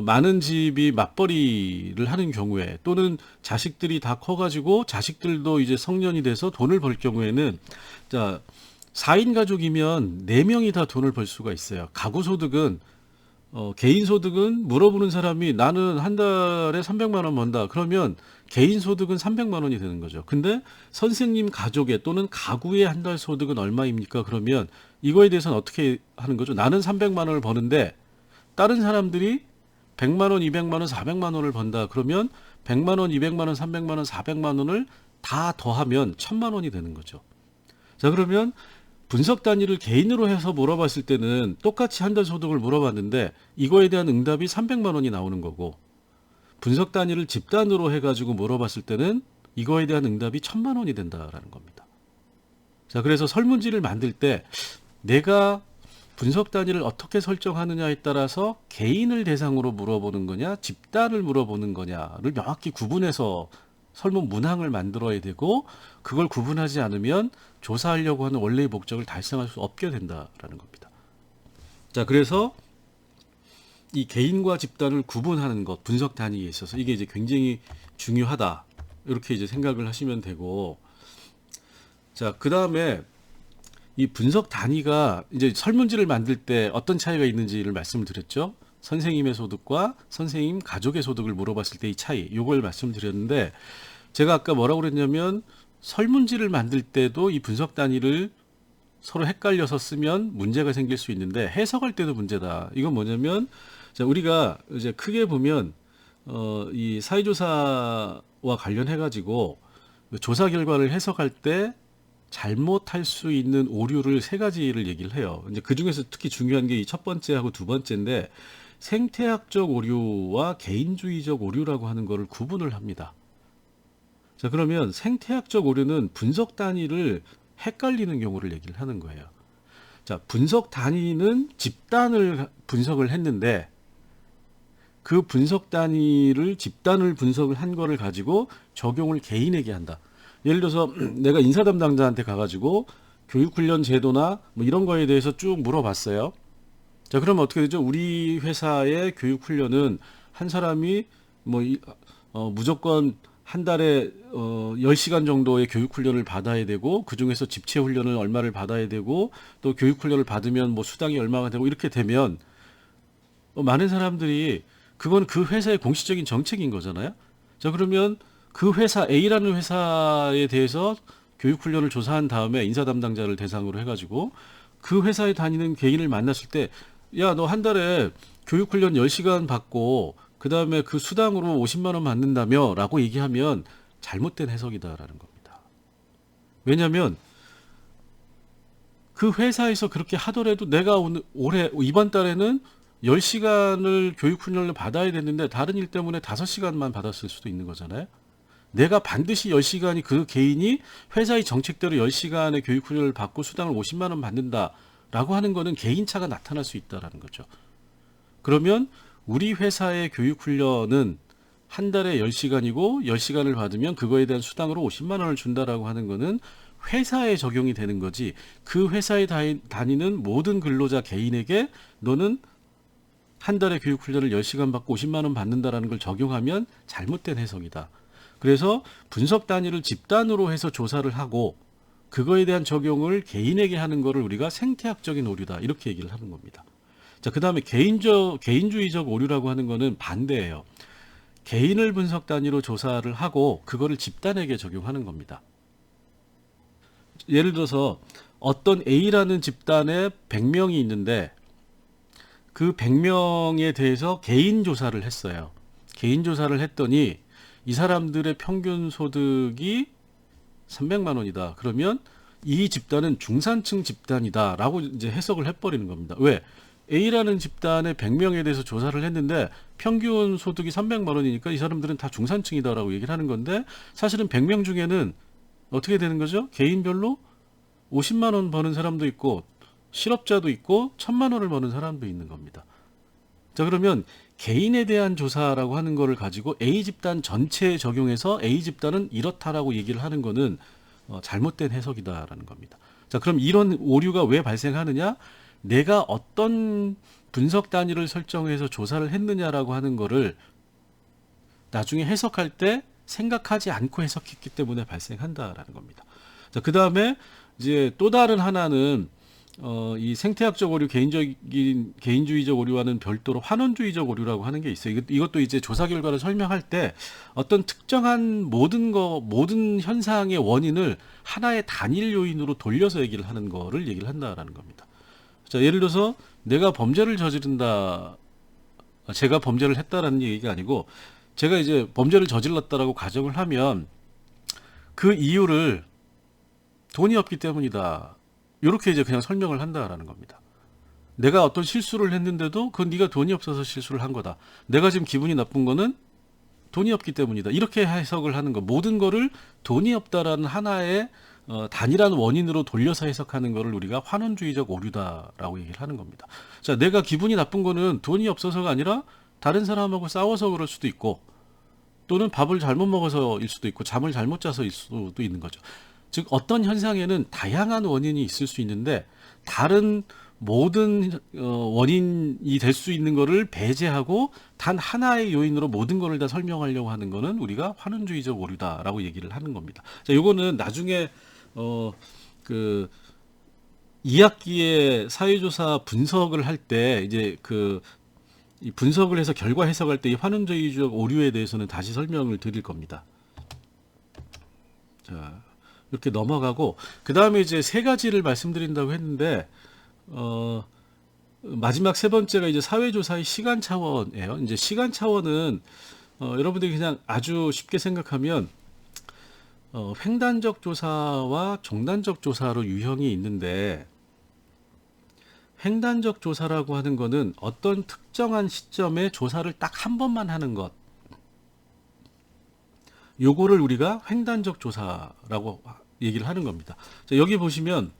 많은 집이 맞벌이를 하는 경우에 또는 자식들이 다 커가지고 자식들도 이제 성년이 돼서 돈을 벌 경우에는 자, 4인 가족이면 4명이 다 돈을 벌 수가 있어요. 가구 소득은 개인 소득은 물어보는 사람이 나는 한 달에 300만 원 번다. 그러면 개인 소득은 300만 원이 되는 거죠. 근데 선생님 가족의 또는 가구의 한 달 소득은 얼마입니까? 그러면 이거에 대해서는 어떻게 하는 거죠? 나는 300만 원을 버는데 다른 사람들이 100만 원, 200만 원, 400만 원을 번다. 그러면 100만 원, 200만 원, 300만 원, 400만 원을 다 더하면 1000만 원이 되는 거죠. 자, 그러면 분석 단위를 개인으로 해서 물어봤을 때는 똑같이 한 달 소득을 물어봤는데 이거에 대한 응답이 300만 원이 나오는 거고, 분석 단위를 집단으로 해가지고 물어봤을 때는 이거에 대한 응답이 1000만 원이 된다라는 겁니다. 자, 그래서 설문지를 만들 때 내가 분석 단위를 어떻게 설정하느냐에 따라서 개인을 대상으로 물어보는 거냐, 집단을 물어보는 거냐를 명확히 구분해서 설문 문항을 만들어야 되고, 그걸 구분하지 않으면 조사하려고 하는 원래의 목적을 달성할 수 없게 된다라는 겁니다. 자, 그래서 이 개인과 집단을 구분하는 것, 분석 단위에 있어서 이게 이제 굉장히 중요하다. 이렇게 이제 생각을 하시면 되고, 자, 그 다음에 이 분석 단위가 이제 설문지를 만들 때 어떤 차이가 있는지를 말씀을 드렸죠. 선생님의 소득과 선생님 가족의 소득을 물어봤을 때 이 차이, 이걸 말씀드렸는데, 제가 아까 뭐라고 그랬냐면 설문지를 만들 때도 이 분석 단위를 서로 헷갈려서 쓰면 문제가 생길 수 있는데 해석할 때도 문제다. 이건 뭐냐면, 자, 우리가 이제 크게 보면 이 사회조사와 관련해 가지고 조사 결과를 해석할 때 잘못할 수 있는 오류를 세 가지를 얘기를 해요. 이제 그 중에서 특히 중요한 게 이 첫 번째하고 두 번째인데, 생태학적 오류와 개인주의적 오류라고 하는 거를 구분을 합니다. 자, 그러면 생태학적 오류는 분석 단위를 헷갈리는 경우를 얘기를 하는 거예요. 자, 분석 단위는 집단을 분석을 했는데 그 분석 단위를 집단을 분석을 한 거를 가지고 적용을 개인에게 한다. 예를 들어서 내가 인사 담당자한테 가가지고 교육훈련 제도나 뭐 이런 거에 대해서 쭉 물어봤어요. 자, 그러면 어떻게 되죠? 우리 회사의 교육훈련은 한 사람이 무조건 한 달에 10시간 정도의 교육훈련을 받아야 되고, 그 중에서 집체훈련을 얼마를 받아야 되고, 또 교육훈련을 받으면 뭐 수당이 얼마가 되고, 이렇게 되면 많은 사람들이 그건 그 회사의 공식적인 정책인 거잖아요. 자, 그러면 그 회사 A라는 회사에 대해서 교육훈련을 조사한 다음에 인사 담당자를 대상으로 해가지고 그 회사에 다니는 개인을 만났을 때, 야, 너 한 달에 교육훈련 10시간 받고 그 다음에 그 수당으로 50만 원 받는다며 라고 얘기하면 잘못된 해석이다라는 겁니다. 왜냐하면 그 회사에서 그렇게 하더라도 내가 올해 이번 달에는 10시간을 교육훈련을 받아야 됐는데 다른 일 때문에 5시간만 받았을 수도 있는 거잖아요. 내가 반드시 10시간이 그 개인이 회사의 정책대로 10시간의 교육훈련을 받고 수당을 50만 원 받는다라고 하는 거는 개인차가 나타날 수 있다라는 거죠. 그러면 우리 회사의 교육훈련은 한 달에 10시간이고 10시간을 받으면 그거에 대한 수당으로 50만 원을 준다라고 하는 거는 회사에 적용이 되는 거지, 그 회사에 다니는 모든 근로자 개인에게 너는 한 달에 교육훈련을 10시간 받고 50만 원 받는다라는 걸 적용하면 잘못된 해석이다. 그래서 분석 단위를 집단으로 해서 조사를 하고 그거에 대한 적용을 개인에게 하는 거를 우리가 생태학적인 오류다, 이렇게 얘기를 하는 겁니다. 자, 그 다음에 개인주의적 오류라고 하는 거는 반대예요. 개인을 분석 단위로 조사를 하고 그거를 집단에게 적용하는 겁니다. 예를 들어서 어떤 A라는 집단에 100명이 있는데 그 100명에 대해서 개인 조사를 했어요. 개인 조사를 했더니 이 사람들의 평균 소득이 300만 원이다. 그러면 이 집단은 중산층 집단이다 라고 이제 해석을 해버리는 겁니다. 왜? A라는 집단의 100명에 대해서 조사를 했는데 평균 소득이 300만 원이니까 이 사람들은 다 중산층이다 라고 얘기를 하는 건데, 사실은 100명 중에는 어떻게 되는 거죠? 개인별로 50만 원 버는 사람도 있고 실업자도 있고 1000만 원을 버는 사람도 있는 겁니다. 자, 그러면 개인에 대한 조사라고 하는 거를 가지고 A 집단 전체에 적용해서 A 집단은 이렇다라고 얘기를 하는 거는 잘못된 해석이다라는 겁니다. 자, 그럼 이런 오류가 왜 발생하느냐? 내가 어떤 분석 단위를 설정해서 조사를 했느냐라고 하는 거를 나중에 해석할 때 생각하지 않고 해석했기 때문에 발생한다라는 겁니다. 자, 그 다음에 이제 또 다른 하나는 이 생태학적 오류, 개인주의적 오류와는 별도로 환원주의적 오류라고 하는 게 있어요. 이것도 이제 조사 결과를 설명할 때 어떤 특정한 모든 현상의 원인을 하나의 단일 요인으로 돌려서 얘기를 하는 거를 얘기를 한다라는 겁니다. 자, 예를 들어서 내가 범죄를 저지른다, 제가 범죄를 했다라는 얘기가 아니고 제가 이제 범죄를 저질렀다라고 가정을 하면 그 이유를 돈이 없기 때문이다. 이렇게 이제 그냥 설명을 한다라는 겁니다. 내가 어떤 실수를 했는데도 그건 네가 돈이 없어서 실수를 한 거다. 내가 지금 기분이 나쁜 거는 돈이 없기 때문이다. 이렇게 해석을 하는 거. 모든 거를 돈이 없다라는 하나의 단일한 원인으로 돌려서 해석하는 거를 우리가 환원주의적 오류다라고 얘기를 하는 겁니다. 자, 내가 기분이 나쁜 거는 돈이 없어서가 아니라 다른 사람하고 싸워서 그럴 수도 있고, 또는 밥을 잘못 먹어서일 수도 있고, 잠을 잘못 자서일 수도 있는 거죠. 즉 어떤 현상에는 다양한 원인이 있을 수 있는데 다른 모든 원인이 될 수 있는 거를 배제하고 단 하나의 요인으로 모든 거를 다 설명하려고 하는 거는 우리가 환원주의적 오류다라고 얘기를 하는 겁니다. 자, 요거는 나중에 그 2학기에 사회조사 분석을 할 때 이제 이 분석을 해서 결과 해석할 때 이 환원주의적 오류에 대해서는 다시 설명을 드릴 겁니다. 자, 이렇게 넘어가고 그 다음에 이제 세 가지를 말씀드린다고 했는데 마지막 세 번째가 이제 사회조사의 시간 차원이에요. 이제 시간 차원은 여러분들이 그냥 아주 쉽게 생각하면 횡단적 조사와 종단적 조사로 유형이 있는데, 횡단적 조사라고 하는 거는 어떤 특정한 시점에 조사를 딱 한 번만 하는 것, 요거를 우리가 횡단적 조사라고 얘기를 하는 겁니다. 자, 여기 보시면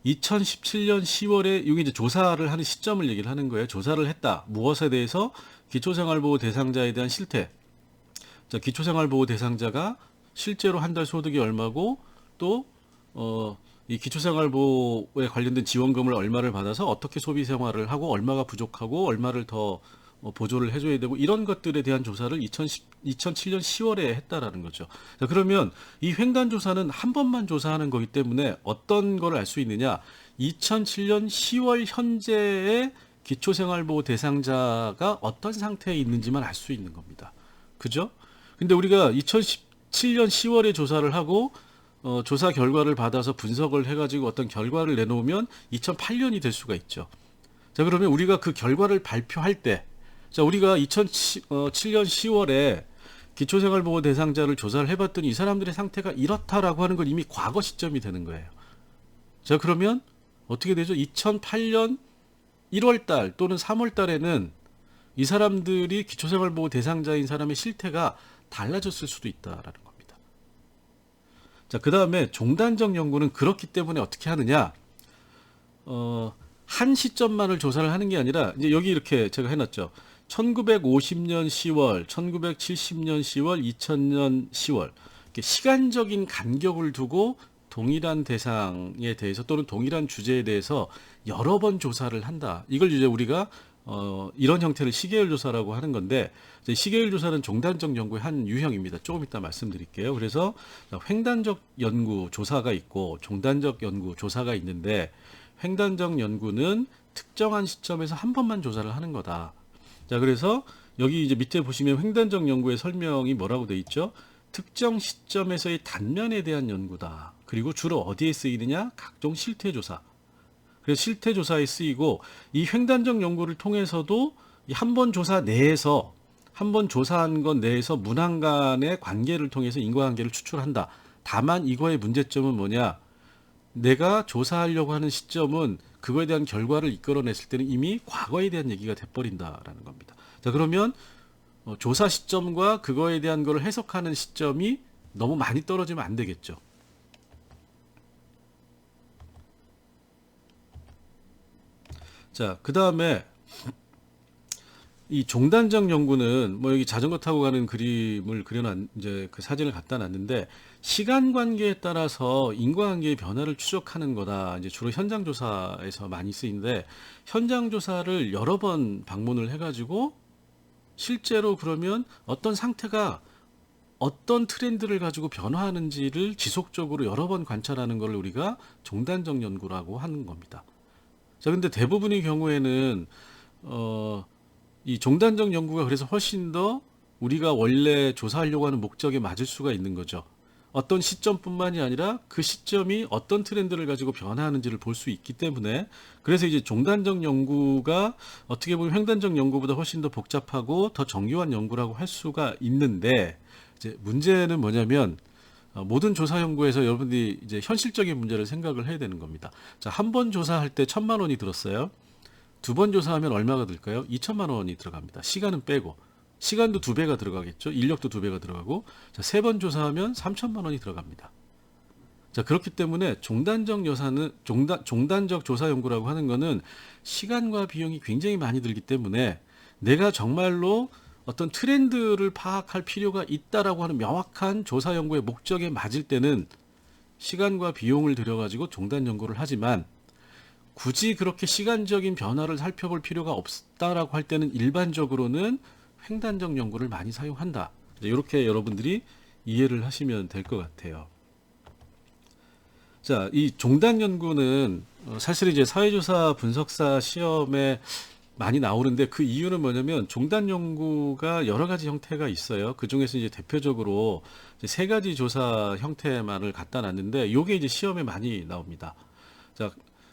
2017년 10월에 여기 이제 조사를 하는 시점을 얘기를 하는 거예요. 조사를 했다. 무엇에 대해서? 기초생활보호 대상자에 대한 실태. 자, 기초생활보호 대상자가 실제로 한 달 소득이 얼마고 또 이 기초생활보호에 관련된 지원금을 얼마를 받아서 어떻게 소비 생활을 하고 얼마가 부족하고 얼마를 더 보조를 해줘야 되고 이런 것들에 대한 조사를 2007년 10월에 했다라는 거죠. 자, 그러면 이 횡단조사는 한 번만 조사하는 거기 때문에 어떤 걸 알 수 있느냐? 2007년 10월 현재의 기초생활보호 대상자가 어떤 상태에 있는지만 알 수 있는 겁니다. 그죠? 근데 우리가 2017년 10월에 조사를 하고 조사 결과를 받아서 분석을 해가지고 어떤 결과를 내놓으면 2008년이 될 수가 있죠. 자, 그러면 우리가 그 결과를 발표할 때, 자, 우리가 2007년 10월에 기초생활보호 대상자를 조사를 해봤더니 이 사람들의 상태가 이렇다라고 하는 건 이미 과거 시점이 되는 거예요. 자, 그러면 어떻게 되죠? 2008년 1월달 또는 3월달에는 이 사람들이 기초생활보호 대상자인 사람의 실태가 달라졌을 수도 있다라는 겁니다. 자, 그 다음에 종단적 연구는 그렇기 때문에 어떻게 하느냐? 한 시점만을 조사를 하는 게 아니라 이제 여기 이렇게 제가 해놨죠. 1950년 10월, 1970년 10월, 2000년 10월 이렇게 시간적인 간격을 두고 동일한 대상에 대해서 또는 동일한 주제에 대해서 여러 번 조사를 한다. 이걸 이제 우리가 이런 형태를 시계열 조사라고 하는 건데, 시계열 조사는 종단적 연구의 한 유형입니다. 조금 이따 말씀드릴게요. 그래서 횡단적 연구 조사가 있고 종단적 연구 조사가 있는데, 횡단적 연구는 특정한 시점에서 한 번만 조사를 하는 거다. 자, 그래서 여기 이제 밑에 보시면 횡단적 연구의 설명이 뭐라고 돼 있죠? 특정 시점에서의 단면에 대한 연구다. 그리고 주로 어디에 쓰이느냐? 각종 실태 조사. 그래서 실태 조사에 쓰이고, 이 횡단적 연구를 통해서도 한 번 조사 내에서 한 번 조사한 것 내에서 문항 간의 관계를 통해서 인과관계를 추출한다. 다만 이거의 문제점은 뭐냐? 내가 조사하려고 하는 시점은 그거에 대한 결과를 이끌어냈을 때는 이미 과거에 대한 얘기가 돼버린다라는 겁니다. 자, 그러면 조사 시점과 그거에 대한 거를 해석하는 시점이 너무 많이 떨어지면 안 되겠죠. 자, 그 다음에 이 종단적 연구는 뭐 여기 자전거 타고 가는 그림을 이제 그 사진을 갖다 놨는데, 시간 관계에 따라서 인과관계의 변화를 추적하는 거다. 이제 주로 현장 조사에서 많이 쓰이는데, 현장 조사를 여러 번 방문을 해가지고 실제로 그러면 어떤 상태가 어떤 트렌드를 가지고 변화하는지를 지속적으로 여러 번 관찰하는 걸 우리가 종단적 연구라고 하는 겁니다. 자, 근데 대부분의 경우에는 이 종단적 연구가 그래서 훨씬 더 우리가 원래 조사하려고 하는 목적에 맞을 수가 있는 거죠. 어떤 시점뿐만이 아니라 그 시점이 어떤 트렌드를 가지고 변화하는지를 볼 수 있기 때문에, 그래서 이제 종단적 연구가 어떻게 보면 횡단적 연구보다 훨씬 더 복잡하고 더 정교한 연구라고 할 수가 있는데, 이제 문제는 뭐냐면 모든 조사 연구에서 여러분들이 이제 현실적인 문제를 생각을 해야 되는 겁니다. 자, 한 번 조사할 때 1,000만 원이 들었어요. 두 번 조사하면 얼마가 들까요? 2천만 원이 들어갑니다. 시간은 빼고. 시간도 2배가 들어가겠죠. 인력도 2배가 들어가고. 자, 세 번 조사하면 3천만 원이 들어갑니다. 자, 그렇기 때문에 종단적 조사 연구라고 하는 거는 시간과 비용이 굉장히 많이 들기 때문에, 내가 정말로 어떤 트렌드를 파악할 필요가 있다라고 하는 명확한 조사 연구의 목적에 맞을 때는 시간과 비용을 들여가지고 종단 연구를 하지만, 굳이 그렇게 시간적인 변화를 살펴볼 필요가 없다라고 할 때는 일반적으로는 횡단적 연구를 많이 사용한다. 이렇게 여러분들이 이해를 하시면 될 것 같아요. 자, 이 종단 연구는 사실 이제 사회조사 분석사 시험에 많이 나오는데, 그 이유는 뭐냐면 종단 연구가 여러 가지 형태가 있어요. 그 중에서 이제 대표적으로 이제 3가지 조사 형태만을 갖다 놨는데, 이게 이제 시험에 많이 나옵니다. 자,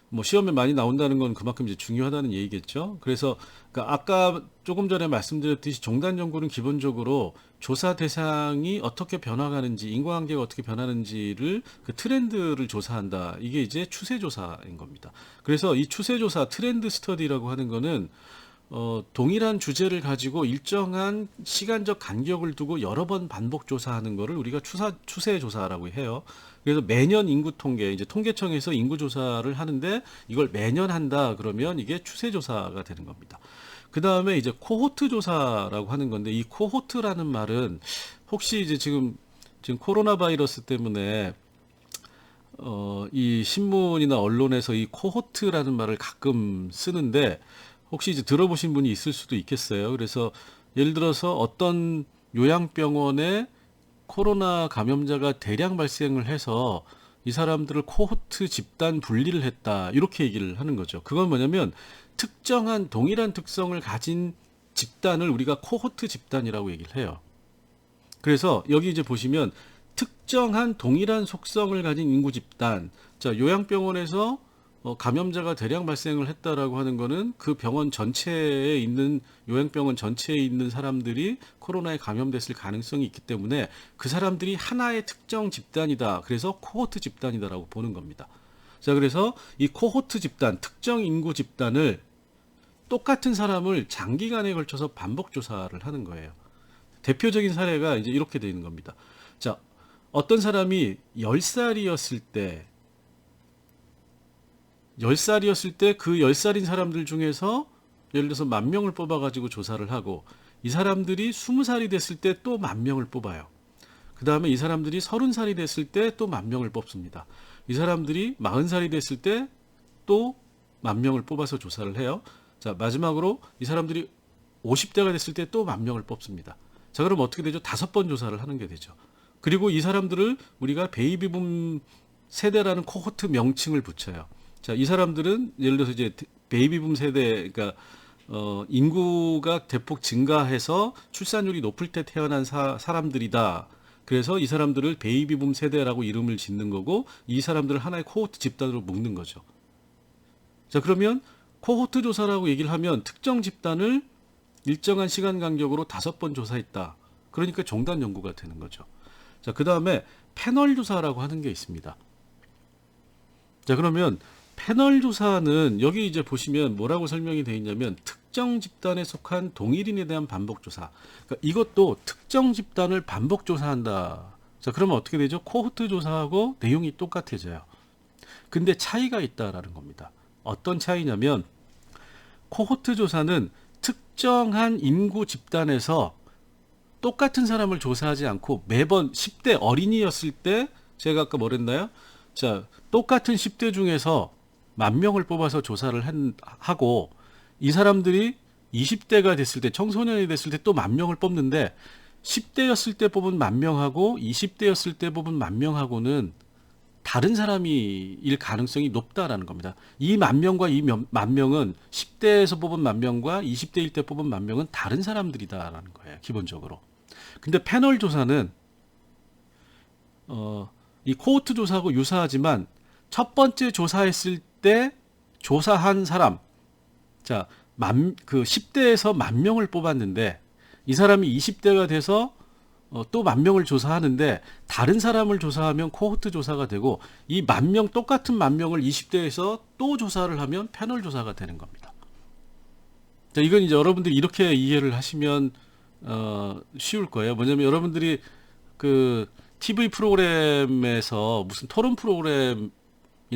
뭐 시험에 많이 나온다는 건 그만큼 이제 중요하다는 얘기겠죠. 그래서 그러니까 아까 조금 전에 말씀드렸듯이 종단 연구는 기본적으로 조사 대상이 어떻게 변화가는지, 인과관계가 어떻게 변하는지를, 그 트렌드를 조사한다. 이게 이제 추세 조사인 겁니다. 그래서 이 추세 조사, 트렌드 스터디라고 하는 거는 동일한 주제를 가지고 일정한 시간적 간격을 두고 여러 번 반복 조사하는 거를 우리가 추세 조사라고 해요. 그래서 매년 인구 통계, 이제 통계청에서 인구 조사를 하는데 이걸 매년 한다 그러면 이게 추세 조사가 되는 겁니다. 그 다음에 이제 코호트 조사라고 하는 건데, 이 코호트라는 말은 혹시 이제 지금 코로나 바이러스 때문에 이 신문이나 언론에서 이 코호트라는 말을 가끔 쓰는데, 혹시 이제 들어보신 분이 있을 수도 있겠어요. 그래서 예를 들어서 어떤 요양병원에 코로나 감염자가 대량 발생을 해서 이 사람들을 코호트 집단 분리를 했다, 이렇게 얘기를 하는 거죠. 그건 뭐냐면 특정한 동일한 특성을 가진 집단을 우리가 코호트 집단이라고 얘기를 해요. 그래서 여기 이제 보시면 특정한 동일한 속성을 가진 인구 집단. 자, 요양병원에서 감염자가 대량 발생을 했다라고 하는 거는 그 병원 전체에 있는, 요양병원 전체에 있는 사람들이 코로나에 감염됐을 가능성이 있기 때문에 그 사람들이 하나의 특정 집단이다. 그래서 코호트 집단이다라고 보는 겁니다. 자, 그래서 이 코호트 집단, 특정 인구 집단을 똑같은 사람을 장기간에 걸쳐서 반복 조사를 하는 거예요. 대표적인 사례가 이제 이렇게 되는 겁니다. 자, 어떤 사람이 10살이었을 때 그 10살인 사람들 중에서 예를 들어서 10,000명을 뽑아가지고 조사를 하고, 이 사람들이 20살이 됐을 때 또 10,000명을 뽑아요. 그 다음에 이 사람들이 30살이 됐을 때 또 10,000명을 뽑습니다. 이 사람들이 40살이 됐을 때 또 10,000명을 뽑아서 조사를 해요. 자, 마지막으로 이 사람들이 50대가 됐을 때 또 10,000명을 뽑습니다. 자, 그럼 어떻게 되죠? 5번 조사를 하는 게 되죠. 그리고 이 사람들을 우리가 베이비붐 세대라는 코호트 명칭을 붙여요. 자, 이 사람들은 예를 들어서 이제 베이비붐 세대, 그러니까 인구가 대폭 증가해서 출산율이 높을 때 태어난 사람들이다. 그래서 이 사람들을 베이비붐 세대라고 이름을 짓는 거고, 이 사람들을 하나의 코호트 집단으로 묶는 거죠. 자, 그러면 코호트 조사라고 얘기를 하면 특정 집단을 일정한 시간 간격으로 5번 조사했다. 그러니까 종단 연구가 되는 거죠. 자, 그 다음에 패널 조사라고 하는 게 있습니다. 자, 그러면 패널 조사는 여기 이제 보시면 뭐라고 설명이 되어 있냐면 특정 집단에 속한 동일인에 대한 반복 조사. 그러니까 이것도 특정 집단을 반복 조사한다. 자, 그러면 어떻게 되죠? 코호트 조사하고 내용이 똑같아져요. 근데 차이가 있다라는 겁니다. 어떤 차이냐면, 코호트 조사는 특정한 인구 집단에서 똑같은 사람을 조사하지 않고 매번 10대 어린이였을 때, 제가 아까 뭐랬나요? 자, 똑같은 10대 중에서 10,000명을 뽑아서 조사를 하고, 이 사람들이 20대가 됐을 때, 청소년이 됐을 때 또 10,000명을 뽑는데, 10대였을 때 뽑은 10,000명하고 20대였을 때 뽑은 10,000명하고는 다른 사람일 가능성이 높다라는 겁니다. 이 10,000명과 이 10,000명은 10대에서 뽑은 10,000명과 20대일 때 뽑은 10,000명은 다른 사람들이다라는 거예요, 기본적으로. 근데 패널 조사는 이 코호트 조사하고 유사하지만 첫 번째 조사했을 때 조사한 사람, 자, 10대에서 10,000명을 뽑았는데 이 사람이 20대가 돼서 또 10,000명을 조사하는데 다른 사람을 조사하면 코호트 조사가 되고 이 10,000명 똑같은 10,000명을 20대에서 또 조사를 하면 패널 조사가 되는 겁니다. 자, 이건 이제 여러분들이 이렇게 이해를 하시면 쉬울 거예요. 뭐냐면 여러분들이 그 TV 프로그램에서 무슨 토론 프로그램이나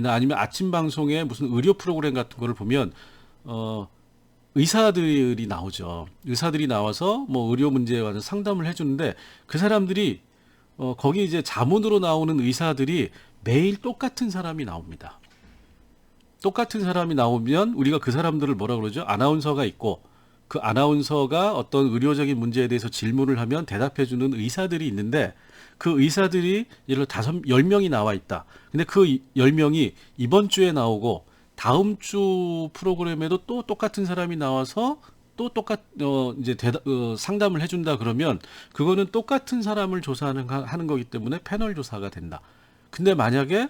아니면 아침 방송에 무슨 의료 프로그램 같은 거를 보면 의사들이 나오죠. 의사들이 나와서 뭐 의료 문제에 관해서 상담을 해주는데 그 사람들이 거기 이제 자문으로 나오는 의사들이 매일 똑같은 사람이 나옵니다. 똑같은 사람이 나오면 우리가 그 사람들을 뭐라 그러죠? 아나운서가 있고 그 아나운서가 어떤 의료적인 문제에 대해서 질문을 하면 대답해주는 의사들이 있는데 그 의사들이 예를 들어 10명이 나와 있다. 근데 그 10명이 이번 주에 나오고 다음 주 프로그램에도 또 똑같은 사람이 나와서 또 이제 상담을 해준다 그러면 그거는 똑같은 사람을 하는 거기 때문에 패널 조사가 된다. 근데 만약에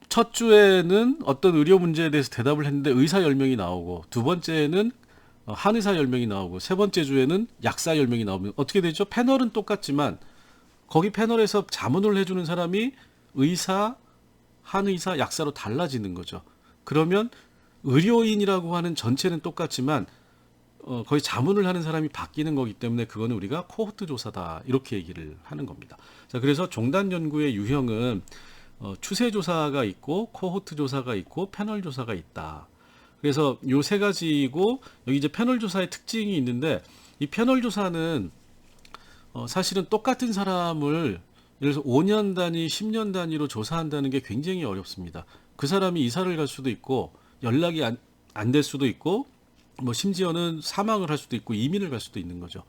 첫 주에는 어떤 의료 문제에 대해서 대답을 했는데 의사 10명이 나오고 두 번째는 한의사 10명이 나오고 세 번째 주에는 약사 10명이 나오면 어떻게 되죠? 패널은 똑같지만 거기 패널에서 자문을 해주는 사람이 의사, 한의사, 약사로 달라지는 거죠. 그러면 의료인이라고 하는 전체는 똑같지만 거의 자문을 하는 사람이 바뀌는 거기 때문에 그거는 우리가 코호트 조사다 이렇게 얘기를 하는 겁니다. 자, 그래서 종단 연구의 유형은 추세 조사가 있고 코호트 조사가 있고 패널 조사가 있다. 그래서 요 세 가지이고 여기 이제 패널 조사의 특징이 있는데 이 패널 조사는 사실은 똑같은 사람을 예를 들어서 5년 단위, 10년 단위로 조사한다는 게 굉장히 어렵습니다. 그 사람이 이사를 갈 수도 있고 연락이 안 될 수도 있고 뭐 심지어는 사망을 할 수도 있고 이민을 갈 수도 있는 거죠.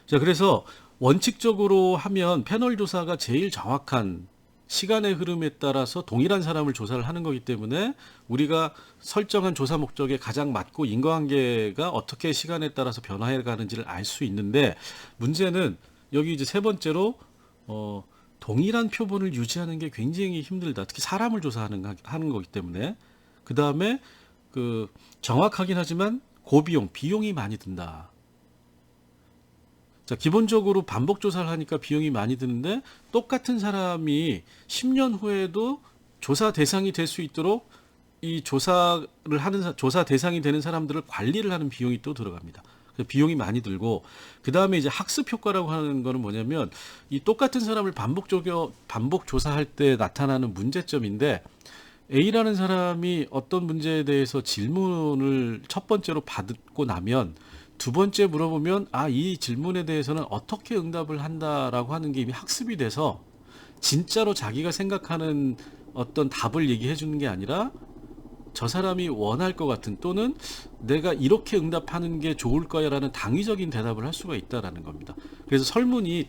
자, 그래서 원칙적으로 하면 패널 조사가 제일 정확한 시간의 흐름에 따라서 동일한 사람을 조사를 하는 거기 때문에 우리가 설정한 조사 목적에 가장 맞고 인과관계가 어떻게 시간에 따라서 변화해 가는지를 알 수 있는데 문제는 여기 이제 세 번째로 동일한 표본을 유지하는 게 굉장히 힘들다. 특히 사람을 하는 거기 때문에. 그 다음에 정확하긴 하지만 고비용, 비용이 많이 든다. 자, 기본적으로 반복 조사를 하니까 비용이 많이 드는데 똑같은 사람이 10년 후에도 조사 대상이 될 수 있도록 이 조사 대상이 되는 사람들을 관리를 하는 비용이 또 들어갑니다. 비용이 많이 들고 그 다음에 이제 학습 효과라고 하는 거는 뭐냐면 이 똑같은 사람을 반복 조사할 때 나타나는 문제점인데 A라는 사람이 어떤 문제에 대해서 질문을 첫 번째로 받고 나면 두 번째 물어보면 이 질문에 대해서는 어떻게 응답을 한다라고 하는 게 이미 학습이 돼서 진짜로 자기가 생각하는 어떤 답을 얘기해 주는 게 아니라 저 사람이 원할 것 같은 또는 내가 이렇게 응답하는 게 좋을 거야 라는 당위적인 대답을 할 수가 있다라는 겁니다. 그래서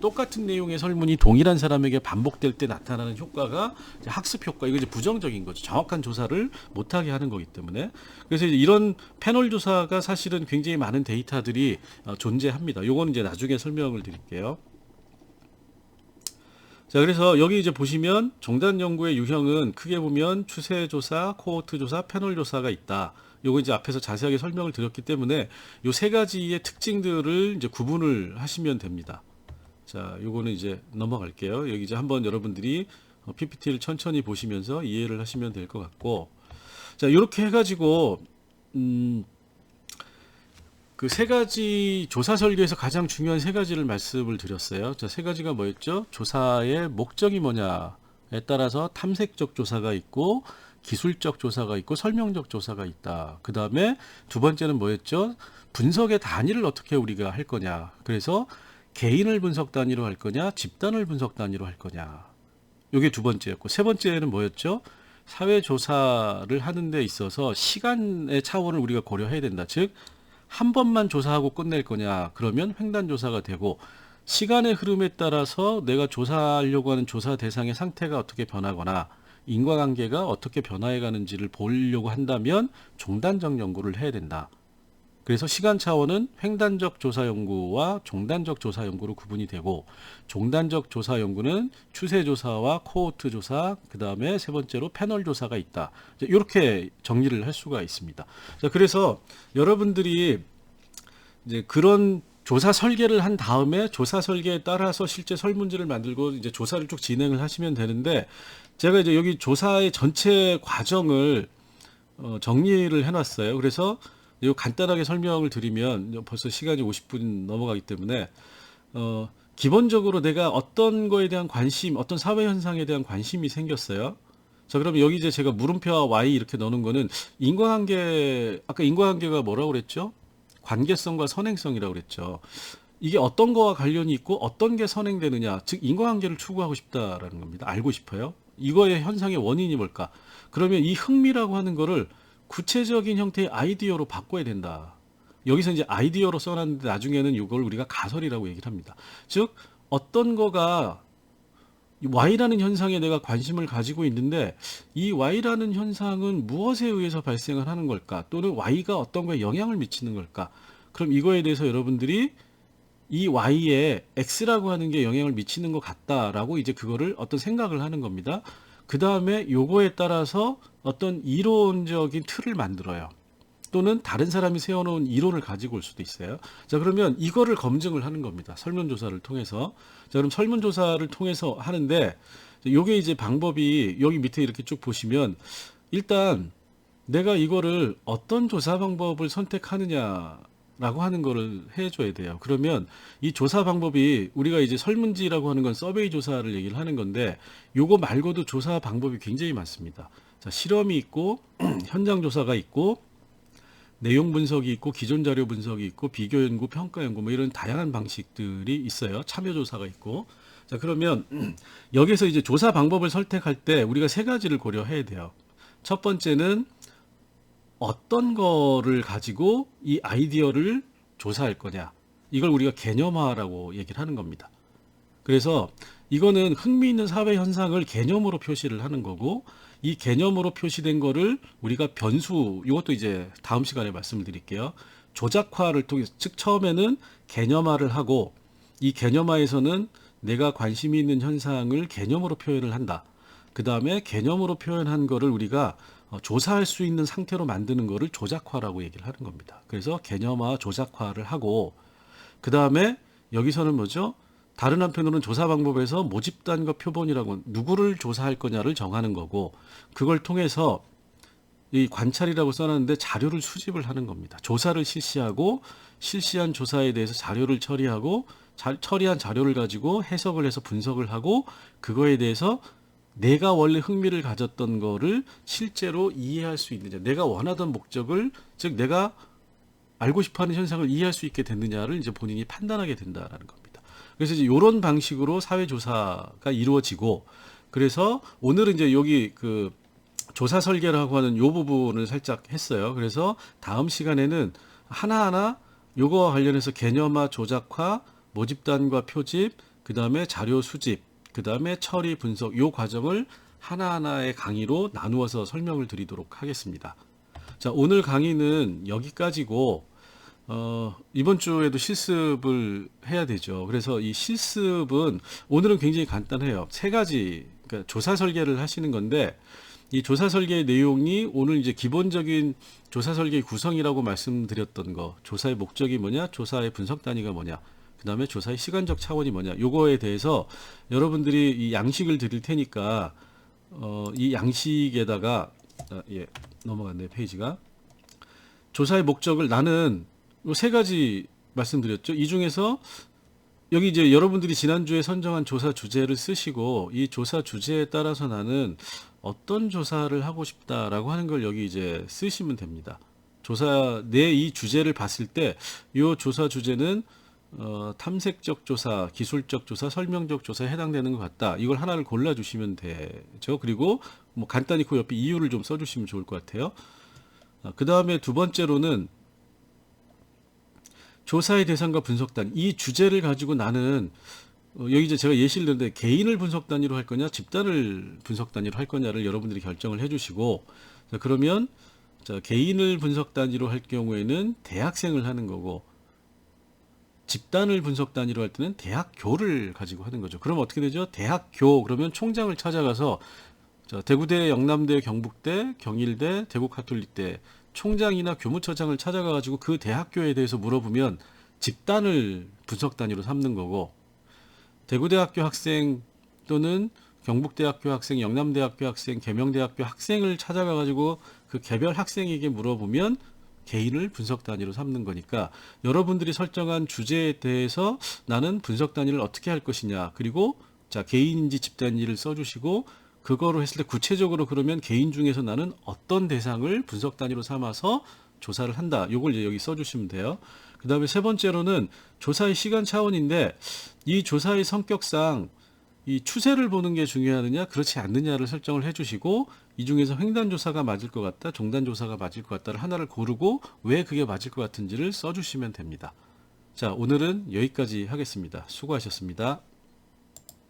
똑같은 내용의 설문이 동일한 사람에게 반복될 때 나타나는 효과가 이제 학습 효과, 이거 이제 부정적인 거죠. 정확한 조사를 못하게 하는 거기 때문에. 그래서 이런 패널 조사가 사실은 굉장히 많은 데이터들이 존재합니다. 요거는 이제 나중에 설명을 드릴게요. 자, 그래서 여기 이제 보시면 종단 연구의 유형은 크게 보면 추세 조사, 코호트 조사, 패널 조사가 있다. 요거 이제 앞에서 자세하게 설명을 드렸기 때문에 요 세 가지의 특징들을 이제 구분을 하시면 됩니다. 자, 요거는 이제 넘어갈게요. 여기 이제 한번 여러분들이 PPT를 천천히 보시면서 이해를 하시면 될 것 같고, 자, 요렇게 해가지고 그 세 가지 조사 설계에서 가장 중요한 세 가지를 말씀을 드렸어요. 자, 세 가지가 뭐였죠? 조사의 목적이 뭐냐에 따라서 탐색적 조사가 있고 기술적 조사가 있고 설명적 조사가 있다. 그 다음에 두 번째는 뭐였죠? 분석의 단위를 어떻게 우리가 할 거냐. 그래서 개인을 분석 단위로 할 거냐, 집단을 분석 단위로 할 거냐. 이게 두 번째였고, 세 번째는 뭐였죠? 사회 조사를 하는 데 있어서 시간의 차원을 우리가 고려해야 된다. 즉 한 번만 조사하고 끝낼 거냐, 그러면 횡단 조사가 되고, 시간의 흐름에 따라서 내가 조사하려고 하는 조사 대상의 상태가 어떻게 변하거나 인과관계가 어떻게 변화해 가는지를 보려고 한다면 종단적 연구를 해야 된다. 그래서 시간 차원은 횡단적 조사 연구와 종단적 조사 연구로 구분이 되고, 종단적 조사 연구는 추세 조사와 코호트 조사, 그 다음에 세 번째로 패널 조사가 있다. 이렇게 정리를 할 수가 있습니다. 자, 그래서 여러분들이 이제 그런 조사 설계를 한 다음에 조사 설계에 따라서 실제 설문지를 만들고 이제 조사를 쭉 진행을 하시면 되는데, 제가 이제 여기 조사의 전체 과정을 정리를 해놨어요. 그래서 이 간단하게 설명을 드리면 벌써 시간이 50분 넘어가기 때문에 기본적으로 내가 어떤 거에 대한 관심, 어떤 사회 현상에 대한 관심이 생겼어요. 자, 그럼 여기 이제 제가 물음표와 Y 이렇게 넣는 거는 인과관계, 아까 인과관계가 뭐라고 그랬죠? 관계성과 선행성이라고 그랬죠. 이게 어떤 거와 관련이 있고 어떤 게 선행되느냐, 즉 인과관계를 추구하고 싶다라는 겁니다. 알고 싶어요. 이거의 현상의 원인이 뭘까? 그러면 이 흥미라고 하는 거를 구체적인 형태의 아이디어로 바꿔야 된다. 여기서 이제 아이디어로 써놨는데 나중에는 이걸 우리가 가설이라고 얘기를 합니다. 즉 어떤 거가 Y라는 현상에 내가 관심을 가지고 있는데, 이 Y라는 현상은 무엇에 의해서 발생을 하는 걸까? 또는 Y가 어떤 거에 영향을 미치는 걸까? 그럼 이거에 대해서 여러분들이 이 Y에 X라고 하는 게 영향을 미치는 것 같다라고 이제 그거를 어떤 생각을 하는 겁니다. 그 다음에 요거에 따라서 어떤 이론적인 틀을 만들어요. 또는 다른 사람이 세워놓은 이론을 가지고 올 수도 있어요. 자, 그러면 이거를 검증을 하는 겁니다. 설문조사를 통해서. 자, 그럼 설문조사를 통해서 하는데, 요게 이제 방법이 여기 밑에 이렇게 쭉 보시면, 일단 내가 이거를 어떤 조사 방법을 선택하느냐라고 하는 거를 해줘야 돼요. 그러면 이 조사 방법이, 우리가 이제 설문지라고 하는 건 서베이 조사를 얘기를 하는 건데, 요거 말고도 조사 방법이 굉장히 많습니다. 자, 실험이 있고 현장 조사가 있고 내용 분석이 있고 기존 자료 분석이 있고 비교 연구, 평가 연구, 뭐 이런 다양한 방식들이 있어요. 참여 조사가 있고. 자, 그러면 여기서 이제 조사 방법을 선택할 때 우리가 세 가지를 고려해야 돼요. 첫 번째는 어떤 거를 가지고 이 아이디어를 조사할 거냐. 이걸 우리가 개념화라고 얘기를 하는 겁니다. 그래서 이거는 흥미있는 사회 현상을 개념으로 표시를 하는 거고, 이 개념으로 표시된 거를 우리가 변수, 이것도 이제 다음 시간에 말씀을 드릴게요. 조작화를 통해서, 즉 처음에는 개념화를 하고, 이 개념화에서는 내가 관심이 있는 현상을 개념으로 표현을 한다. 그 다음에 개념으로 표현한 거를 우리가 조사할 수 있는 상태로 만드는 거를 조작화라고 얘기를 하는 겁니다. 그래서 개념화, 조작화를 하고, 그 다음에 여기서는 뭐죠? 다른 한편으로는 조사 방법에서 모집단과 표본이라고 누구를 조사할 거냐를 정하는 거고, 그걸 통해서 이 관찰이라고 써놨는데 자료를 수집을 하는 겁니다. 조사를 실시하고 실시한 조사에 대해서 자료를 처리하고, 처리한 자료를 가지고 해석을 해서 분석을 하고, 그거에 대해서 내가 원래 흥미를 가졌던 거를 실제로 이해할 수 있느냐, 내가 원하던 목적을, 즉 내가 알고 싶어하는 현상을 이해할 수 있게 됐느냐를 이제 본인이 판단하게 된다라는 겁니다. 그래서 이제 이런 방식으로 사회 조사가 이루어지고, 그래서 오늘은 이제 여기 그 조사 설계라고 하는 요 부분을 살짝 했어요. 그래서 다음 시간에는 하나하나 요거와 관련해서 개념화, 조작화, 모집단과 표집, 그 다음에 자료 수집, 그 다음에 처리, 분석, 요 과정을 하나하나의 강의로 나누어서 설명을 드리도록 하겠습니다. 자, 오늘 강의는 여기까지고, 이번 주에도 실습을 해야 되죠. 그래서 이 실습은 오늘은 굉장히 간단해요. 세 가지, 그러니까 조사 설계를 하시는 건데, 이 조사 설계의 내용이 오늘 이제 기본적인 조사 설계의 구성이라고 말씀드렸던 거, 조사의 목적이 뭐냐, 조사의 분석 단위가 뭐냐, 그 다음에 조사의 시간적 차원이 뭐냐, 요거에 대해서 여러분들이 이 양식을 드릴 테니까, 이 양식에다가, 예, 넘어갔네, 페이지가. 조사의 목적을 나는 요 세 가지 말씀드렸죠. 이 중에서 여기 이제 여러분들이 지난주에 선정한 조사 주제를 쓰시고, 이 조사 주제에 따라서 나는 어떤 조사를 하고 싶다라고 하는 걸 여기 이제 쓰시면 됩니다. 조사, 내 이 주제를 봤을 때, 이 조사 주제는 탐색적 조사, 기술적 조사, 설명적 조사에 해당되는 것 같다. 이걸 하나를 골라주시면 되죠. 그리고 뭐 간단히 그 옆에 이유를 좀 써주시면 좋을 것 같아요. 그 다음에 두 번째로는 조사의 대상과 분석단, 이 주제를 가지고 나는 여기 이제 제가 예시를 드는데 개인을 분석 단위로 할 거냐, 집단을 분석 단위로 할 거냐를 여러분들이 결정을 해주시고, 자, 그러면 자, 개인을 분석 단위로 할 경우에는 대학생을 하는 거고, 집단을 분석 단위로 할 때는 대학교를 가지고 하는 거죠. 그럼 어떻게 되죠? 대학교 그러면 총장을 찾아가서 자, 대구대, 영남대, 경북대, 경일대, 대구카톨릭대 총장이나 교무처장을 찾아가 가지고 그 대학교에 대해서 물어보면 집단을 분석 단위로 삼는 거고, 대구대학교 학생 또는 경북대학교 학생, 영남대학교 학생, 계명대학교 학생을 찾아가 가지고 그 개별 학생에게 물어보면 개인을 분석 단위로 삼는 거니까, 여러분들이 설정한 주제에 대해서 나는 분석 단위를 어떻게 할 것이냐, 그리고 자, 개인인지 집단인지를 써주시고, 그거로 했을 때 구체적으로 그러면 개인 중에서 나는 어떤 대상을 분석 단위로 삼아서 조사를 한다. 요걸 이제 여기 써주시면 돼요. 그 다음에 세 번째로는 조사의 시간 차원인데, 이 조사의 성격상 이 추세를 보는 게 중요하느냐 그렇지 않느냐를 설정을 해주시고, 이 중에서 횡단조사가 맞을 것 같다, 종단조사가 맞을 것 같다를 하나를 고르고 왜 그게 맞을 것 같은지를 써주시면 됩니다. 자, 오늘은 여기까지 하겠습니다. 수고하셨습니다.